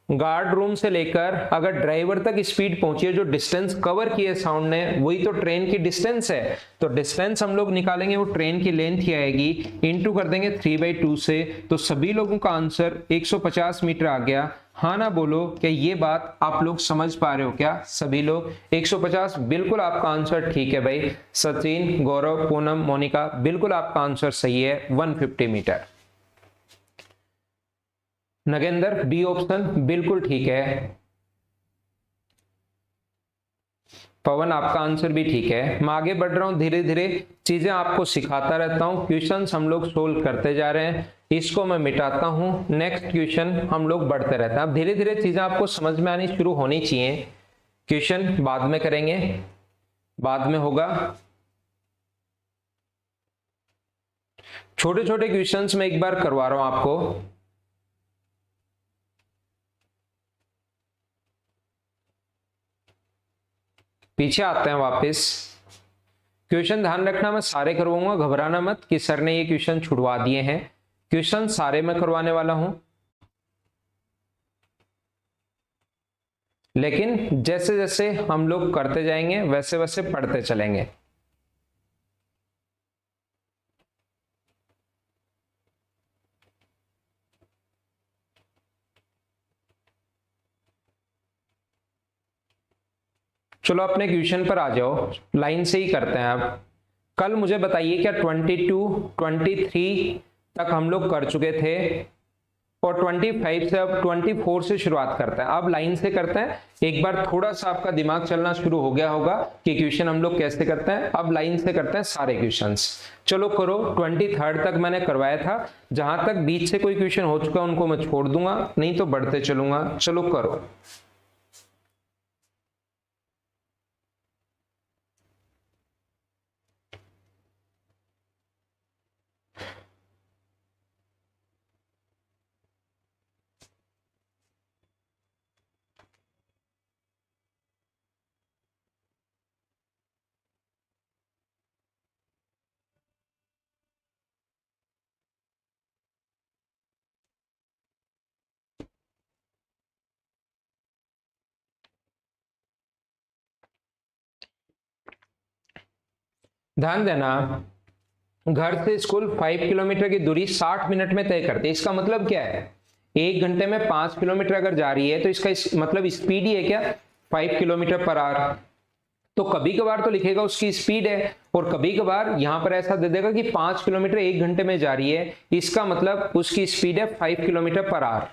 गार्ड रूम से लेकर अगर ड्राइवर तक स्पीड पहुंची है, जो डिस्टेंस कवर की है साउंड ने, वही तो ट्रेन की डिस्टेंस है। तो डिस्टेंस हम लोग निकालेंगे वो ट्रेन की लेंथ ही आएगी, इनटू कर देंगे 3/2 से। तो सभी लोगों का आंसर 150 मीटर आ गया। हाँ ना बोलो, क्या ये बात आप लोग समझ पा रहे हो क्या? सभी लोग 150, बिल्कुल आपका आंसर ठीक है भाई। सचिन, गौरव, पूनम, मोनिका, बिल्कुल आपका आंसर सही है, 150 मीटर। नगेंद्र, बी ऑप्शन बिल्कुल ठीक है। पवन, आपका आंसर भी ठीक है। मैं आगे बढ़ रहा हूं, धीरे धीरे चीजें आपको सिखाता रहता हूं। क्वेश्चंस हम लोग सोल्व करते जा रहे हैं, इसको मैं मिटाता हूं, नेक्स्ट क्वेश्चन हम लोग बढ़ते रहते हैं। अब धीरे धीरे चीजें आपको समझ में आनी शुरू होनी चाहिए। क्वेश्चन बाद में करेंगे, बाद में होगा। छोटे छोटे क्वेश्चंस में एक बार करवा रहा हूं आपको। पीछे आते हैं वापस। क्वेश्चन ध्यान रखना, मैं सारे करवाऊंगा, घबराना मत कि सर ने ये क्वेश्चन छुड़वा दिए हैं। क्वेश्चन सारे मैं करवाने वाला हूं। लेकिन जैसे जैसे हम लोग करते जाएंगे वैसे वैसे पढ़ते चलेंगे। चलो अपने क्वेश्चन पर आ जाओ, लाइन से ही करते हैं। अब कल मुझे बताइए क्या 22, 23 तक हम लोग कर चुके थे और 25 से अब 24 से शुरुआत करते हैं। अब लाइन से करते हैं। एक बार थोड़ा सा आपका दिमाग चलना शुरू हो गया होगा कि क्वेश्चन हम लोग कैसे करते हैं। अब लाइन से करते हैं सारे क्वेश्चंस। चलो करो। 23 तक मैंने करवाया था, जहां तक बीच से कोई क्वेश्चन हो चुका उनको मैं छोड़ दूंगा, नहीं तो बढ़ते चलूंगा। चलो करो। ध्यान देना, घर से स्कूल 5 किलोमीटर की दूरी 60 मिनट में तय करते हैं। इसका मतलब क्या है? 1 घंटे में 5 किलोमीटर अगर जा रही है तो इसका मतलब स्पीड ही है क्या? 5 किलोमीटर पर आवर। तो कभी कभार तो लिखेगा उसकी स्पीड है, और कभी कभार यहां पर ऐसा दे देगा कि 5 किलोमीटर 1 घंटे में जा रही है, इसका मतलब उसकी स्पीड है 5 किलोमीटर पर आवर।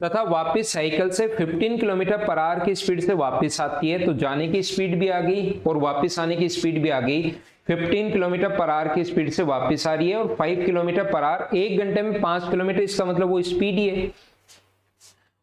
तथा वापस साइकिल से 15 किलोमीटर पर आवर की स्पीड से वापस आती है, तो जाने की स्पीड भी आ गई और वापस आने की स्पीड भी आ गई। 15 किलोमीटर पर आवर की स्पीड से वापस आ रही है और 5 किलोमीटर पर आवर, 1 घंटे में 5 किलोमीटर, इसका मतलब वो स्पीड ही है।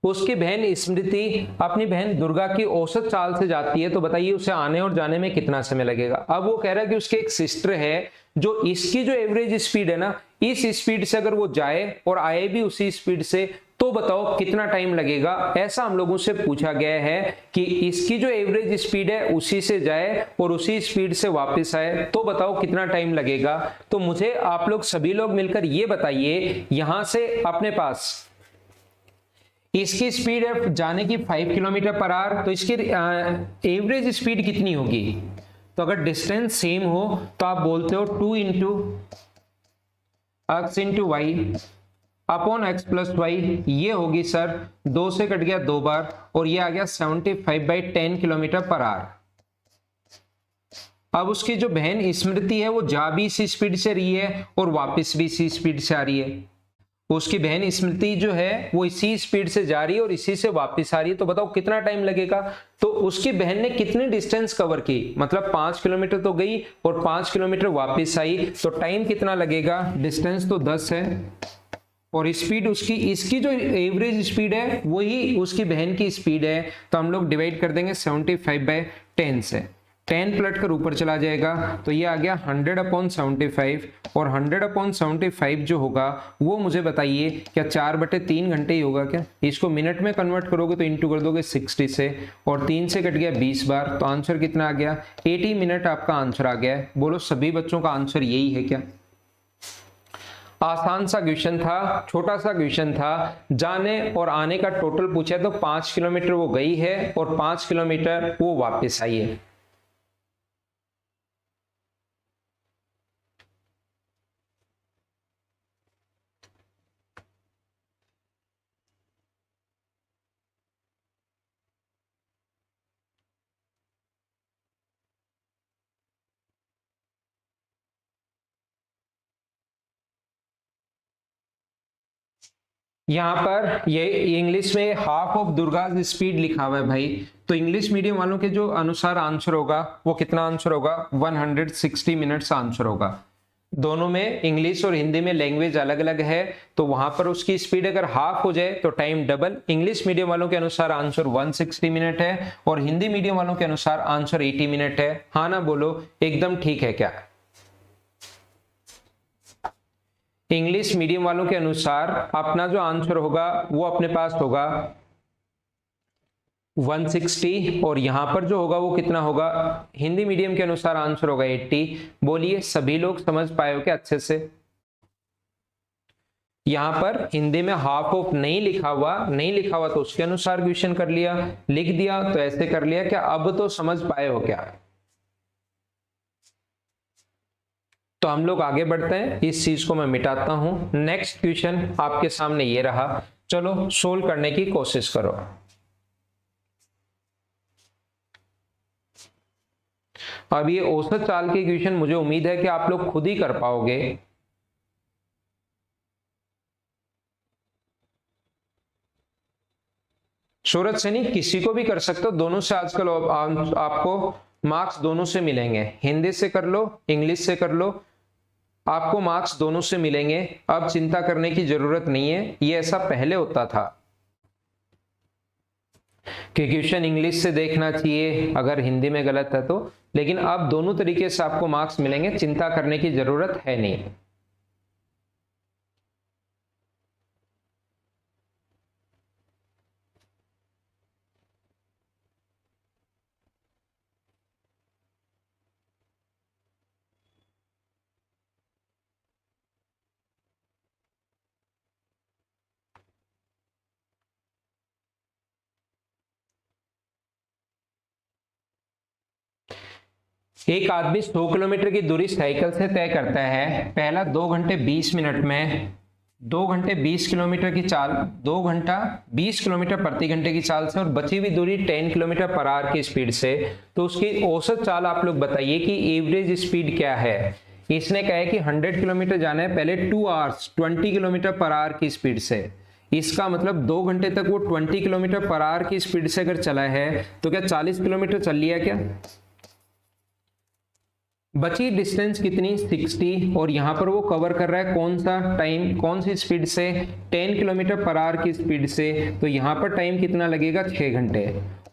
उसकी बहन स्मृति अपनी बहन दुर्गा की औसत चाल से जाती है, तो बताइए उसे आने और जाने में कितना समय लगेगा। अब वो कह रहा है कि उसकी एक सिस्टर है जो इसकी जो एवरेज स्पीड है ना, इस स्पीड से अगर वो जाए और आए भी उसी स्पीड से, तो बताओ कितना टाइम लगेगा। ऐसा हम लोगों से पूछा गया है कि इसकी जो एवरेज स्पीड है उसी से जाए और उसी स्पीड से वापस आए, तो बताओ कितना टाइम लगेगा। तो मुझे आप लोग सभी लोग मिलकर ये बताइए, यहां से अपने पास इसकी स्पीड है जाने की 5 किलोमीटर पर आवर, तो इसकी एवरेज स्पीड कितनी होगी? तो अगर डिस्टेंस सेम हो तो आप बोलते हो 2 into x into y upon x plus y. ये होगी सर 2 से कट गया 2 बार और ये आ गया 75/10 किलोमीटर पर आवर। अब उसकी जो बहन स्मृति है वो जा भी इसी स्पीड से रही है और वापस भी इसी स्पीड से आ रही है। उसकी बहन स्मृति जो है वो इसी स्पीड से जा रही है और इसी से वापस आ रही है, तो बताओ कितना टाइम लगेगा। तो उसकी बहन ने कितनी डिस्टेंस कवर की, मतलब 5 किलोमीटर तो गई और 5 किलोमीटर वापस आई, तो टाइम कितना लगेगा? डिस्टेंस तो 10 है और स्पीड उसकी, इसकी जो एवरेज स्पीड है वही उसकी बहन की स्पीड है, तो हम लोग डिवाइड कर देंगे 75/10 से। 10 पलट कर ऊपर चला जाएगा, तो ये आ गया 100/75 और 100/75 जो होगा वो मुझे बताइए क्या 4/3 घंटे ही होगा क्या? इसको मिनट में कन्वर्ट करोगे तो इंटू कर दोगे 60 से और 3 से कट गया 20 बार, तो आंसर कितना आ गया? 80 मिनट आपका आंसर आ गया है। बोलो सभी बच्चों का आंसर यही है क्या? आसान सा क्वेश्चन था, छोटा सा क्वेश्चन था। जाने और आने का टोटल पूछा तो 5 किलोमीटर वो गई है और 5 किलोमीटर वो वापस आई है। यहाँ पर ये इंग्लिश में हाफ ऑफ दुर्गाज स्पीड लिखा हुआ है भाई, तो इंग्लिश मीडियम वालों के जो अनुसार आंसर होगा वो कितना आंसर होगा? 160 मिनट्स आंसर होगा। दोनों में, इंग्लिश और हिंदी में लैंग्वेज अलग अलग है, तो वहां पर उसकी स्पीड अगर हाफ हो जाए तो टाइम डबल। इंग्लिश मीडियम वालों के अनुसार आंसर 160 मिनट है और हिंदी मीडियम वालों के अनुसार आंसर 80 मिनट है। हाँ ना बोलो, एकदम ठीक है क्या? इंग्लिश मीडियम वालों के अनुसार अपना जो आंसर होगा वो अपने पास होगा 160 और यहां पर जो होगा वो कितना होगा? हिंदी मीडियम के अनुसार आंसर होगा 80। बोलिए सभी लोग समझ पाए हो क्या अच्छे से? यहाँ पर हिंदी में हाफ ऑफ नहीं लिखा हुआ तो उसके अनुसार क्वेश्चन कर लिया, लिख दिया तो ऐसे कर लिया। क्या अब तो समझ पाए हो क्या? तो हम लोग आगे बढ़ते हैं, इस चीज को मैं मिटाता हूं। नेक्स्ट क्वेश्चन आपके सामने ये रहा, चलो सोल्व करने की कोशिश करो। अब ये औसत चाल के क्वेश्चन मुझे उम्मीद है कि आप लोग खुद ही कर पाओगे। सूरज से नहीं, किसी को भी कर सकते हो, दोनों से आजकल आपको मार्क्स दोनों से मिलेंगे, हिंदी से कर लो, इंग्लिश से कर लो, आपको मार्क्स दोनों से मिलेंगे। अब चिंता करने की जरूरत नहीं है, ये ऐसा पहले होता था कि क्वेश्चन इंग्लिश से देखना चाहिए अगर हिंदी में गलत है तो, लेकिन अब दोनों तरीके से आपको मार्क्स मिलेंगे, चिंता करने की जरूरत है नहीं। एक आदमी 100 किलोमीटर की दूरी साइकिल से तय करता है। पहला 2 घंटे 20 मिनट में 2 घंटे 20 किलोमीटर की चाल, 2 घंटा 20 किलोमीटर प्रति घंटे की चाल से और बची हुई दूरी 10 किलोमीटर पर आवर की स्पीड से, तो उसकी औसत चाल आप लोग बताइए कि एवरेज स्पीड क्या है। इसने कहा है कि 100 किलोमीटर जाना है पहले 2 आवर्स 20 किलोमीटर पर आवर की स्पीड से। इसका मतलब 2 घंटे तक वो 20 किलोमीटर पर आवर की स्पीड से अगर चला है तो क्या 40 किलोमीटर चल लिया क्या? बची डिस्टेंस कितनी? 60। और यहां पर वो कवर कर रहा है कौन सा टाइम, कौन सी स्पीड से? 10 किलोमीटर पर आवर की स्पीड से। तो यहां पर टाइम कितना लगेगा? 6 घंटे।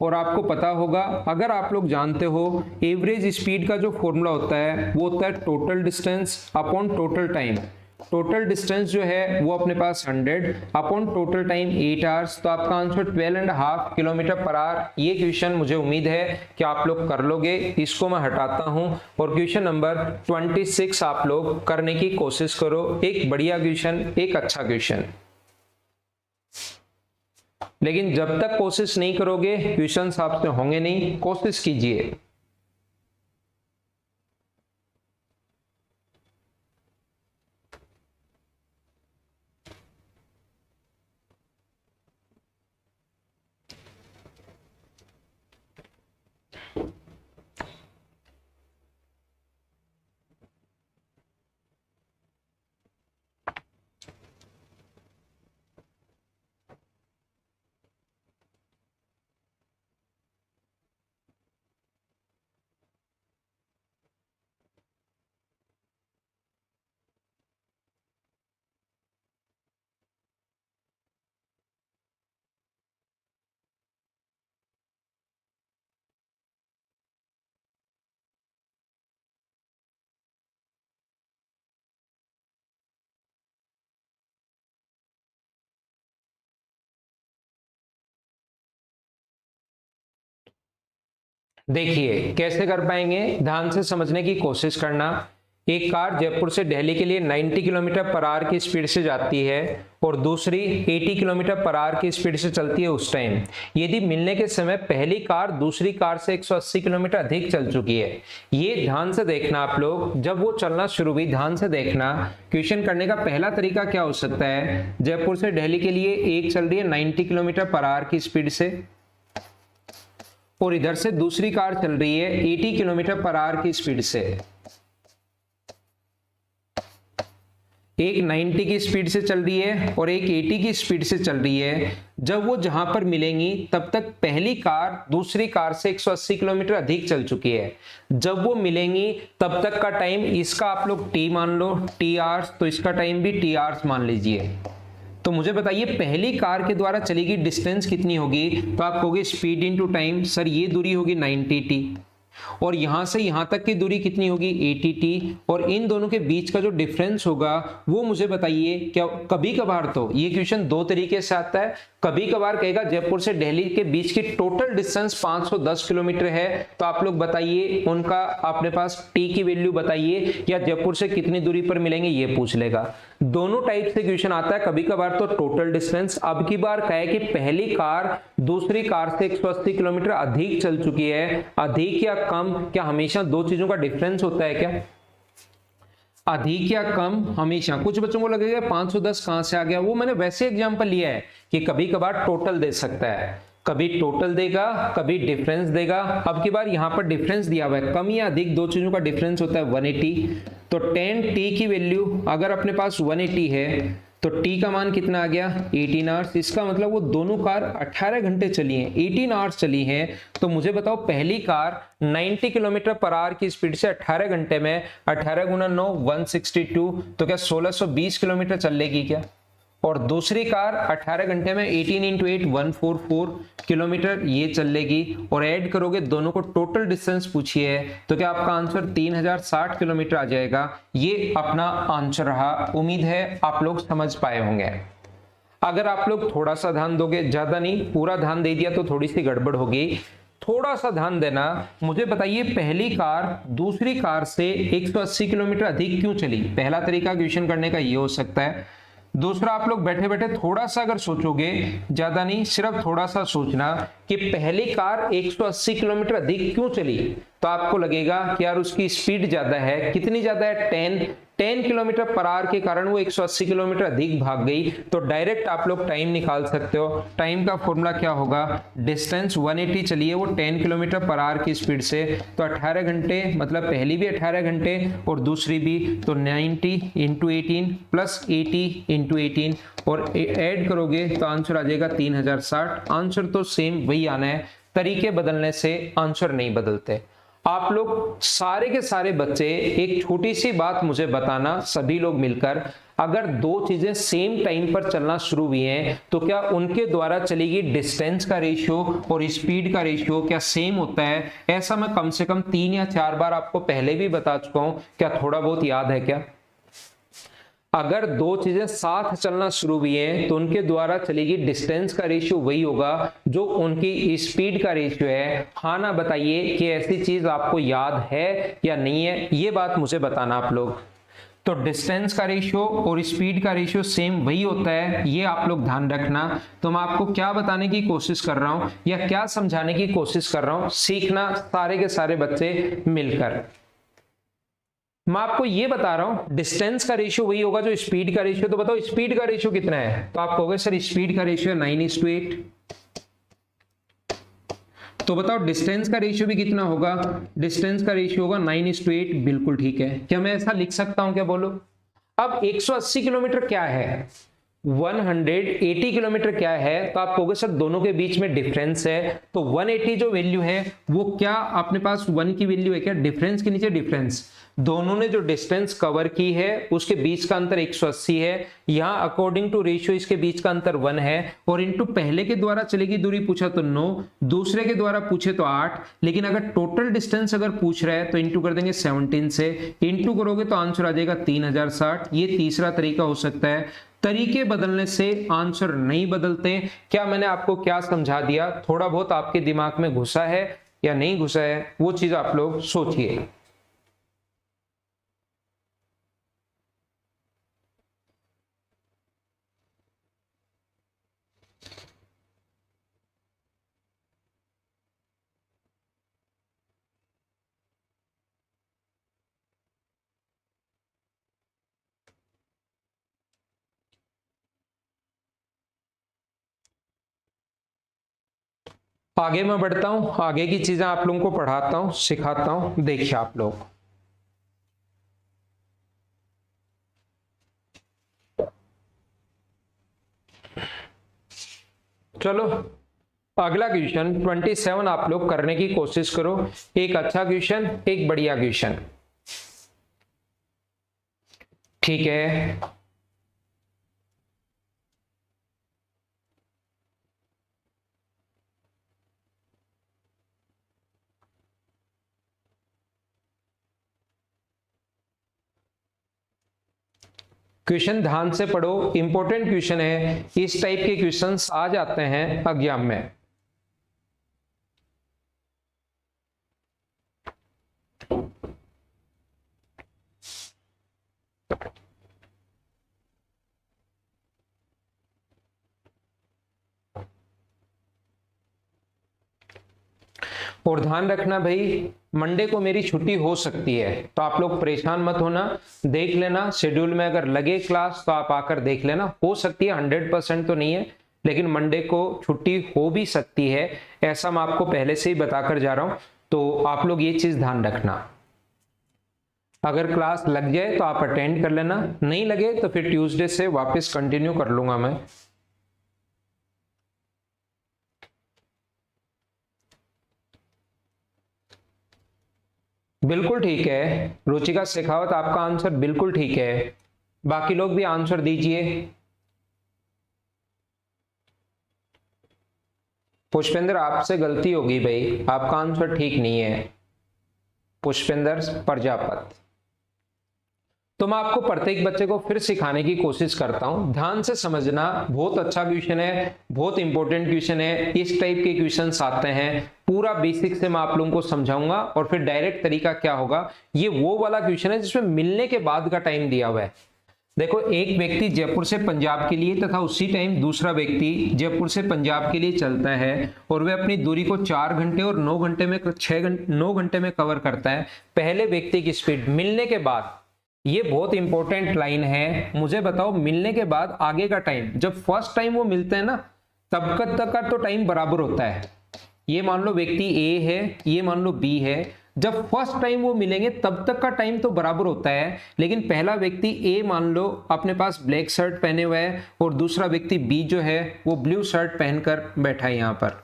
और आपको पता होगा, अगर आप लोग जानते हो, एवरेज स्पीड का जो फॉर्मूला होता है वो होता है total distance upon total time. Total distance जो है वो अपने पास 100 अपॉन टोटल टाइम 8 आवर्स, तो आपका आंसर 12.5 किलोमीटर पर आवर। ये क्वेश्चन मुझे उम्मीद है कि आप लोग कर लोगे। इसको मैं हटाता हूं और क्वेश्चन नंबर 26 आप लोग करने की कोशिश करो। एक बढ़िया क्वेश्चन, एक अच्छा क्वेश्चन, लेकिन जब तक कोशिश नहीं करोगे क्वेश्चन आपसे होंगे नहीं। कोशिश कीजिए। देखिए कैसे कर पाएंगे, ध्यान से समझने की कोशिश करना। एक कार जयपुर से दिल्ली के लिए 90 किलोमीटर पर आवर की स्पीड से जाती है और दूसरी 80 किलोमीटर पर आवर की स्पीड से चलती है। उस टाइम यदि मिलने के समय पहली कार दूसरी कार से 180 किलोमीटर अधिक चल चुकी है, ये ध्यान से देखना आप लोग। जब वो चलना शुरू हुई, ध्यान से देखना, क्वेश्चन करने का पहला तरीका क्या हो सकता है? जयपुर से दिल्ली के लिए एक चल रही है 90 किलोमीटर पर आवर की स्पीड से और इधर से दूसरी कार चल रही है 80 किलोमीटर पर आवर की स्पीड से। एक 90 की स्पीड से चल रही है और एक 80 की स्पीड से चल रही है। जब वो जहां पर मिलेंगी तब तक पहली कार दूसरी कार से 180 किलोमीटर अधिक चल चुकी है। जब वो मिलेंगी तब तक का टाइम, इसका आप लोग टी मान लो, टी आवर्स, तो इसका टाइम भी टी आवर्स मान लीजिए। तो मुझे बताइए पहली कार के द्वारा चली गई डिस्टेंस कितनी होगी? तो आप कहोगे स्पीड इनटू टाइम। सर ये दूरी होगी 90 टी और यहां से यहां तक की दूरी कितनी होगी? 80 टी। और इन दोनों के बीच का जो डिफरेंस होगा वो मुझे बताइए। क्या कभी कभार तो ये क्वेश्चन दो तरीके से आता है, कभी कभार कहेगा जयपुर से दिल्ली के बीच की टोटल डिस्टेंस 510 किलोमीटर है, तो आप लोग बताइए उनका अपने पास टी की वैल्यू बताइए, या जयपुर से कितनी दूरी पर मिलेंगे ये पूछ लेगा। दोनों टाइप से क्वेश्चन आता है, कभी कभार तो टोटल डिस्टेंस। अब की बार कहे कि पहली कार दूसरी कार से 180 किलोमीटर अधिक चल चुकी है, अधिक या कम, क्या हमेशा दो चीजों का डिफरेंस होता है क्या? अधिक या कम हमेशा। कुछ बच्चों को लगेगा 510 कहां से आ गया, वो मैंने वैसे एग्जांपल लिया है कि कभी कभार टोटल दे सकता है, कभी टोटल देगा, कभी डिफरेंस देगा। अब की बार यहां पर डिफरेंस दिया हुआ है, कम या अधिक दो चीजों का डिफरेंस होता है 180। तो 10 टी की वैल्यू अगर अपने पास 180 है तो टी का मान कितना आ गया 18 आवर्स। इसका मतलब वो दोनों कार 18 घंटे चली हैं, 18 आवर्स चली हैं। तो मुझे बताओ पहली कार 90 किलोमीटर पर आवर की स्पीड से 18 घंटे में 18 गुना 9 162, तो क्या 1620 किलोमीटर चल लेगी क्या? और दूसरी कार 18 घंटे में 18 इंटू 8 144 किलोमीटर ये चल लेगी। और ऐड करोगे दोनों को, टोटल डिस्टेंस पूछी है, तो क्या आपका आंसर 3060 किलोमीटर आ जाएगा। ये अपना आंसर रहा। उम्मीद है आप लोग समझ पाए होंगे। अगर आप लोग थोड़ा सा ध्यान दोगे, ज्यादा नहीं, पूरा ध्यान दे दिया तो थोड़ी सी गड़बड़ होगी, थोड़ा सा ध्यान देना। मुझे बताइए पहली कार दूसरी कार से 180 किलोमीटर अधिक क्यों चली? पहला तरीका क्वेश्चन करने का ये हो सकता है। दूसरा, आप लोग बैठे बैठे थोड़ा सा अगर सोचोगे, ज्यादा नहीं सिर्फ थोड़ा सा सोचना कि पहली कार 180 किलोमीटर अधिक क्यों चली, तो आपको लगेगा कि यार उसकी स्पीड ज्यादा है। कितनी ज्यादा है? 10 किलोमीटर पर आवर के कारण वो 180 किलोमीटर अधिक भाग गई। तो डायरेक्ट आप लोग टाइम निकाल सकते हो। टाइम का फॉर्मूला क्या होगा? डिस्टेंस 180 चली है वो 10 किलोमीटर पर आवर की स्पीड से, तो 18 घंटे, मतलब पहली भी 18 घंटे और दूसरी भी, तो 90 इंटू 18 प्लस 80 इंटू 18 और ऐड करोगे तो आंसर आ जाएगा 3060। आंसर तो सेम वही आना है, तरीके बदलने से आंसर नहीं बदलते। आप लोग सारे के सारे बच्चे एक छोटी सी बात मुझे बताना, सभी लोग मिलकर, अगर दो चीजें सेम टाइम पर चलना शुरू हुई हैं तो क्या उनके द्वारा चलेगी डिस्टेंस का रेशियो और स्पीड का रेशियो क्या सेम होता है? ऐसा मैं कम से कम 3 या 4 बार आपको पहले भी बता चुका हूं, क्या थोड़ा बहुत याद है क्या? अगर दो चीजें साथ चलना शुरू हुई हैं तो उनके द्वारा चलेगी डिस्टेंस का रेशियो वही होगा जो उनकी स्पीड का रेशियो है। हाँ ना बताइए कि ऐसी चीज आपको याद है या नहीं है, ये बात मुझे बताना आप लोग। तो डिस्टेंस का रेशियो और स्पीड का रेशियो सेम वही होता है, ये आप लोग ध्यान रखना। तो मैं आपको क्या बताने की कोशिश कर रहा हूं या क्या समझाने की कोशिश कर रहा हूं, सीखना सारे के सारे बच्चे मिलकर। मैं आपको ये बता रहा हूं डिस्टेंस का रेशियो वही होगा जो स्पीड का रेशियो। तो बताओ स्पीड का रेशियो कितना है? तो आप कहोगे सर स्पीड का रेशियो 9:8। तो बताओ डिस्टेंस का रेशियो भी कितना होगा? डिस्टेंस का रेशियो होगा 9:8। बिल्कुल ठीक है। क्या मैं ऐसा लिख सकता हूं क्या? बोलो। अब 180 किलोमीटर क्या है, 180 किलोमीटर क्या है? तो आप कहोगे सर दोनों के बीच में डिफरेंस है। तो 180 जो वैल्यू है वो क्या अपने पास 1 की वैल्यू है क्या? डिफरेंस के नीचे डिफरेंस, दोनों ने जो डिस्टेंस कवर की है उसके बीच का अंतर 180 है। यहां अकॉर्डिंग टू रेशियो इसके बीच का अंतर 1 है। और इनटू पहले के द्वारा चलेगी दूरी पूछा तो 9, दूसरे के द्वारा पूछे तो 8, लेकिन अगर टोटल डिस्टेंस अगर पूछ रहा है तो इंटू कर देंगे 17 से। इंटू करोगे तो आंसर आ जाएगा 3060। ये तीसरा तरीका हो सकता है। तरीके बदलने से आंसर नहीं बदलते। क्या मैंने आपको क्या समझा दिया? थोड़ा बहुत आपके दिमाग में घुसा है या नहीं घुसा है, वो चीज आप लोग सोचिए। आगे मैं बढ़ता हूं, आगे की चीजें आप लोगों को पढ़ाता हूं, सिखाता हूं। देखिए आप लोग, चलो अगला क्वेश्चन 27 आप लोग करने की कोशिश करो। एक अच्छा क्वेश्चन, एक बढ़िया क्वेश्चन, ठीक है। क्वेश्चन ध्यान से पढ़ो, इंपॉर्टेंट क्वेश्चन है, इस टाइप के क्वेश्चंस आ जाते हैं एग्जाम में। और ध्यान रखना भाई, मंडे को मेरी छुट्टी हो सकती है, तो आप लोग परेशान मत होना, देख लेना शेड्यूल में अगर लगे क्लास तो आप आकर देख लेना। हो सकती है, 100% तो नहीं है, लेकिन मंडे को छुट्टी हो भी सकती है, ऐसा मैं आपको पहले से ही बताकर जा रहा हूं, तो आप लोग ये चीज ध्यान रखना। अगर क्लास लग जाए तो आप अटेंड कर लेना, नहीं लगे तो फिर ट्यूसडे से वापस कंटिन्यू कर लूंगा मैं। बिल्कुल ठीक है रुचिका शेखावत, आपका आंसर बिल्कुल ठीक है। बाकी लोग भी आंसर दीजिए। पुष्पेंद्र आपसे गलती होगी भाई, आपका आंसर ठीक नहीं है, पुष्पेंद्र प्रजापत। तो मैं आपको प्रत्येक बच्चे को फिर सिखाने की कोशिश करता हूं, ध्यान से समझना। बहुत अच्छा क्वेश्चन है, बहुत इंपॉर्टेंट क्वेश्चन है, इस टाइप के क्वेश्चंस आते हैं, पूरा बेसिक से मैं आप लोगों को समझाऊंगा। और फिर डायरेक्ट तरीका क्या होगा, ये वो वाला क्वेश्चन है जिसमें मिलने के बाद का टाइम दिया हुआ है। देखो, एक व्यक्ति जयपुर से पंजाब के लिए तथा उसी टाइम दूसरा व्यक्ति जयपुर से पंजाब के लिए चलता है और वह अपनी दूरी को 4 घंटे और 9 घंटे में 9 घंटे में कवर करता है। पहले व्यक्ति की स्पीड मिलने के बाद, ये बहुत इंपॉर्टेंट लाइन है, मुझे बताओ मिलने के बाद आगे का टाइम, जब फर्स्ट टाइम वो मिलते हैं ना तब तक का तो टाइम बराबर होता है। ये मान लो व्यक्ति ए है, ये मान लो बी है, जब फर्स्ट टाइम वो मिलेंगे तब तक का टाइम तो बराबर होता है। लेकिन पहला व्यक्ति ए मान लो अपने पास ब्लैक शर्ट पहने हुए है और दूसरा व्यक्ति बी जो है वो ब्लू शर्ट पहनकर बैठा है यहां पर।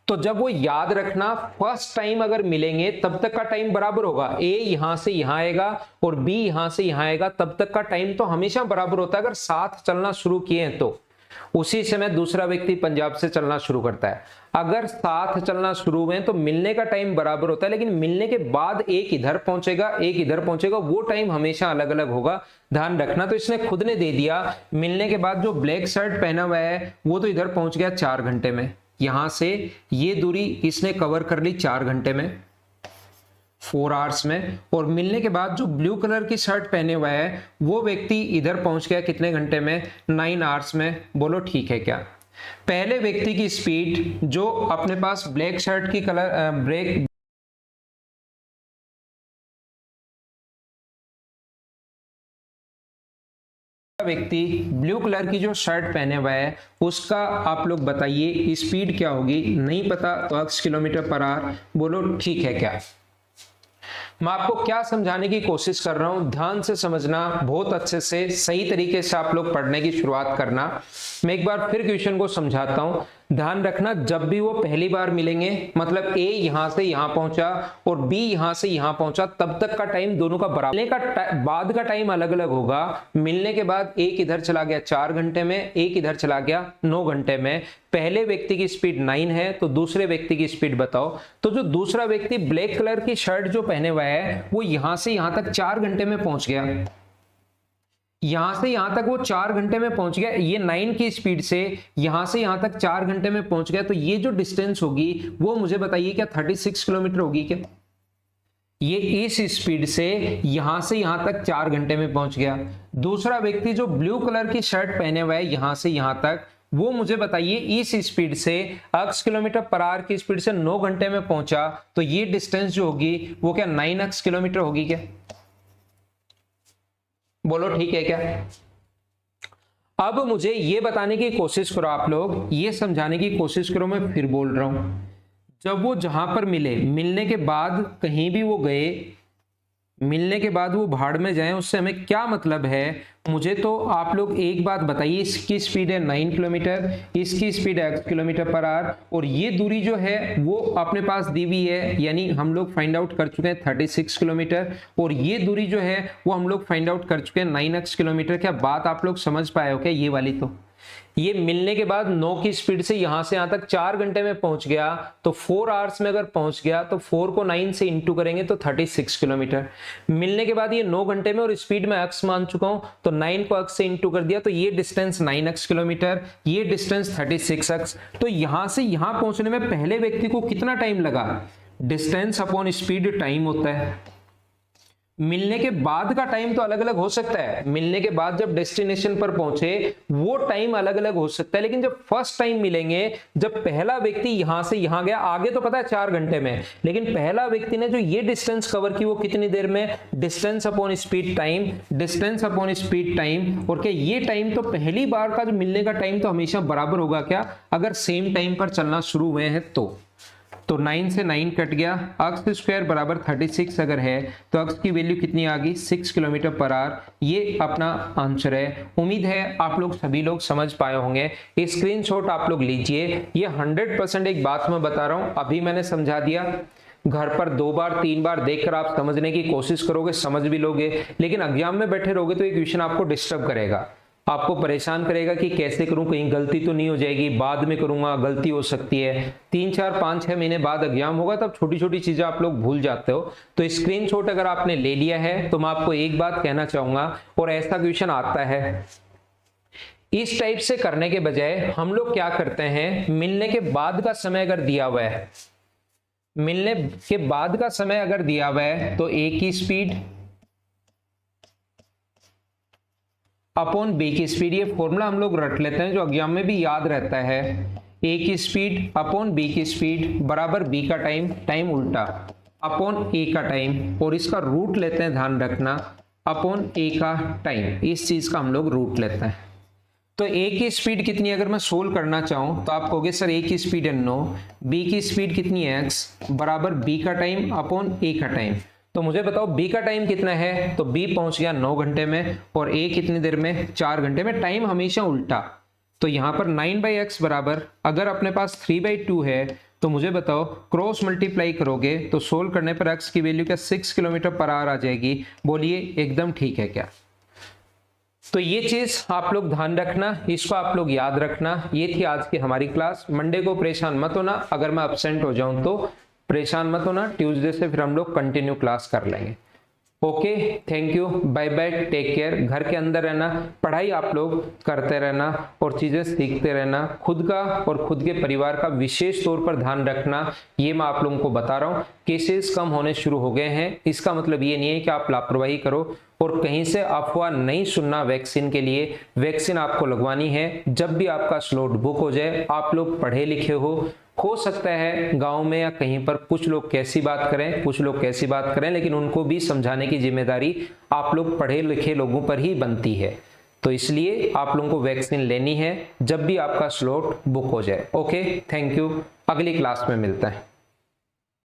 तो जब वो याद रखना, फर्स्ट टाइम अगर मिलेंगे तब तक का टाइम बराबर होगा। ए यहां से यहां आएगा और बी यहां से यहां आएगा, तब तक का टाइम तो हमेशा बराबर होता है अगर साथ चलना शुरू किए हैं तो। उसी समय दूसरा व्यक्ति पंजाब से चलना शुरू करता है, अगर साथ चलना शुरू हुए तो मिलने का टाइम बराबर होता है, लेकिन मिलने के बाद एक इधर पहुंचेगा एक इधर पहुंचेगा, वो टाइम हमेशा अलग अलग होगा, ध्यान रखना। तो इसने खुद ने दे दिया, मिलने के बाद जो ब्लैक शर्ट पहना हुआ है वो तो इधर पहुंच गया 4 घंटे में, यहां से ये दूरी इसने कवर कर ली 4 घंटे में, 4 आवर्स में। और मिलने के बाद जो ब्लू कलर की शर्ट पहने हुआ है वो व्यक्ति इधर पहुंच गया कितने घंटे में, 9 आवर्स में। बोलो ठीक है क्या? पहले व्यक्ति की स्पीड जो अपने पास ब्लैक शर्ट की कलर ब्रेक व्यक्ति ब्लू कलर की जो शर्ट पहने हुआ है उसका आप लोग बताइए स्पीड क्या होगी, नहीं पता तो 8 किलोमीटर पर आवर। बोलो ठीक है क्या? मैं आपको क्या समझाने की कोशिश कर रहा हूं, ध्यान से समझना, बहुत अच्छे से सही तरीके से आप लोग पढ़ने की शुरुआत करना। मैं एक बार फिर क्वेश्चन को समझाता हूं, ध्यान रखना। जब भी वो पहली बार मिलेंगे, मतलब ए यहां से यहां पहुंचा और बी यहां से यहां पहुंचा, तब तक का टाइम दोनों का बराबर, मिलने का बाद का टाइम अलग अलग होगा। मिलने के बाद एक इधर चला गया 4 घंटे में, एक इधर चला गया 9 घंटे में। पहले व्यक्ति की स्पीड 9 है तो दूसरे व्यक्ति की स्पीड बताओ। तो जो दूसरा व्यक्ति ब्लैक कलर की शर्ट जो पहने हुआ है वो यहां से यहां तक 4 घंटे में पहुंच गया, यहां से यहां तक वो 4 घंटे में पहुंच गया। ये 9 की स्पीड से यहां से यहां तक 4 घंटे में पहुंच गया। तो ये जो डिस्टेंस होगी वो मुझे बताइए क्या 36 किलोमीटर होगी क्या? ये इस स्पीड से यहां तक 4 घंटे में पहुंच गया। दूसरा व्यक्ति जो ब्लू कलर की शर्ट पहने हुआ है यहां से यहां तक, वो मुझे बताइए इस स्पीड से 8 किलोमीटर पर आवर की स्पीड से 9 घंटे में पहुंचा। तो ये डिस्टेंस जो होगी वो क्या 9x किलोमीटर होगी क्या? बोलो ठीक है क्या? अब मुझे ये बताने की कोशिश करो आप लोग, ये समझाने की कोशिश करो, मैं फिर बोल रहा हूं, जब वो जहां पर मिले, मिलने के बाद कहीं भी वो गए, मिलने के बाद वो भाड़ में जाएं, उससे हमें क्या मतलब है? मुझे तो आप लोग एक बात बताइए, इसकी स्पीड है 9 किलोमीटर, इसकी स्पीड है 8 किलोमीटर पर आवर, और ये दूरी जो है वो अपने पास दी हुई है, यानी हम लोग फाइंड आउट कर चुके हैं 36 किलोमीटर, और ये दूरी जो है वो हम लोग फाइंड आउट कर चुके हैं 9x किलोमीटर। क्या बात आप लोग समझ पाए हो क्या? ये वाली तो ये मिलने के बाद 9 की स्पीड से यहां से यहां तक 4 घंटे में पहुंच गया, तो 4 आवर्स में अगर पहुंच गया तो 4 को 9 से इंटू करेंगे तो 36 किलोमीटर। मिलने के बाद ये 9 घंटे में और स्पीड में x मान चुका हूं, तो 9 को x से इंटू कर दिया, तो ये डिस्टेंस 9x किलोमीटर, ये डिस्टेंस 36x। तो यहां से यहां पहुंचने में पहले व्यक्ति को कितना टाइम लगा? डिस्टेंस अपॉन स्पीड टाइम होता है। मिलने के बाद का टाइम तो अलग अलग हो सकता है, मिलने के बाद जब डेस्टिनेशन पर पहुंचे वो टाइम अलग अलग हो सकता है, लेकिन जब फर्स्ट टाइम मिलेंगे, जब पहला व्यक्ति यहां से यहां गया, आगे तो पता है 4 घंटे में, लेकिन पहला व्यक्ति ने जो ये डिस्टेंस कवर की वो कितनी देर में? Distance upon speed time, distance upon speed time. और क्या ये टाइम तो पहली बार का जो मिलने का टाइम तो हमेशा बराबर होगा क्या, अगर सेम टाइम पर चलना शुरू हुए हैं तो 9 से 9 कट गया, अक्स स्क्वायर बराबर 36 अगर है तो अक्स की वैल्यू कितनी आ गई? 6 किलोमीटर पर आवर। ये अपना आंसर है। उम्मीद है आप लोग सभी लोग समझ पाए होंगे। स्क्रीनशॉट आप लोग लीजिए। ये 100% एक बात मैं बता रहा हूं, अभी मैंने समझा दिया, घर पर 2 बार 3 बार देखकर आप समझने की कोशिश करोगे, समझ भी लोगे, लेकिन एग्जाम में बैठे रहोगे तो ये क्वेश्चन आपको डिस्टर्ब करेगा, आपको परेशान करेगा कि कैसे करूं, कहीं गलती तो नहीं हो जाएगी, बाद में करूंगा गलती हो सकती है। 3 4 5 6 महीने बाद एग्जाम होगा तब छोटी छोटी चीजें आप लोग भूल जाते हो। तो स्क्रीनशॉट अगर आपने ले लिया है तो मैं आपको एक बात कहना चाहूंगा, और ऐसा क्वेश्चन आता है, इस टाइप से करने के बजाय हम लोग क्या करते हैं, मिलने के बाद का समय अगर दिया हुआ है, मिलने के बाद का समय अगर दिया हुआ है तो ए की स्पीड अपॉन बी की स्पीड, ये फॉर्मूला हम लोग रट लेते हैं जो एग्जाम में भी याद रहता है। ए की स्पीड अपॉन बी की स्पीड बराबर बी का टाइम, टाइम उल्टा, अपॉन ए का टाइम, और इसका रूट लेते हैं, ध्यान रखना, अपॉन ए का टाइम, इस चीज का हम लोग रूट लेते हैं। तो ए की स्पीड कितनी अगर मैं सोल्व करना चाहूं तो आप कहोगे सर ए की स्पीड है 9, बी की स्पीड कितनी है x, बराबर बी का टाइम अपॉन ए का टाइम। तो मुझे बताओ बी का टाइम कितना है, तो बी पहुंच गया 9 घंटे में और ए कितनी देर में? 4 घंटे में। टाइम हमेशा उल्टा, तो यहां पर 9/x बराबर, अगर अपने पास 3/2 है तो मुझे बताओ क्रॉस मल्टीप्लाई करोगे तो सोल्व करने पर x की वैल्यू क्या 6 किलोमीटर पर आवर आ जाएगी। बोलिए एकदम ठीक है क्या? तो ये चीज आप लोग ध्यान रखना, इसको आप लोग याद रखना। ये थी आज की हमारी क्लास। मंडे को परेशान मत होना, अगर मैं अब्सेंट हो जाऊं तो परेशान मत होना, ट्यूसडे से फिर हम लोग कंटिन्यू क्लास कर लेंगे। Okay, thank you, bye bye, take care. घर के अंदर रहना, पढ़ाई आप लोग करते रहना और चीजें सीखते रहना। खुद का और खुद के परिवार का विशेष तौर पर ध्यान रखना। ये मैं आप लोगों को बता रहा हूँ, केसेस कम होने शुरू हो गए हैं, इसका मतलब ये नहीं है कि आप लापरवाही करो, और कहीं से अफवाह नहीं सुनना वैक्सीन के लिए। वैक्सीन आपको लगवानी है, जब भी आपका स्लॉट बुक हो जाए। आप लोग पढ़े लिखे हो सकता है गांव में या कहीं पर कुछ लोग कैसी बात करें, कुछ लोग कैसी बात करें, लेकिन उनको भी समझाने की जिम्मेदारी आप लोग पढ़े लिखे लोगों पर ही बनती है। तो इसलिए आप लोगों को वैक्सीन लेनी है जब भी आपका स्लॉट बुक हो जाए। ओके, थैंक यू, अगली क्लास में मिलता है।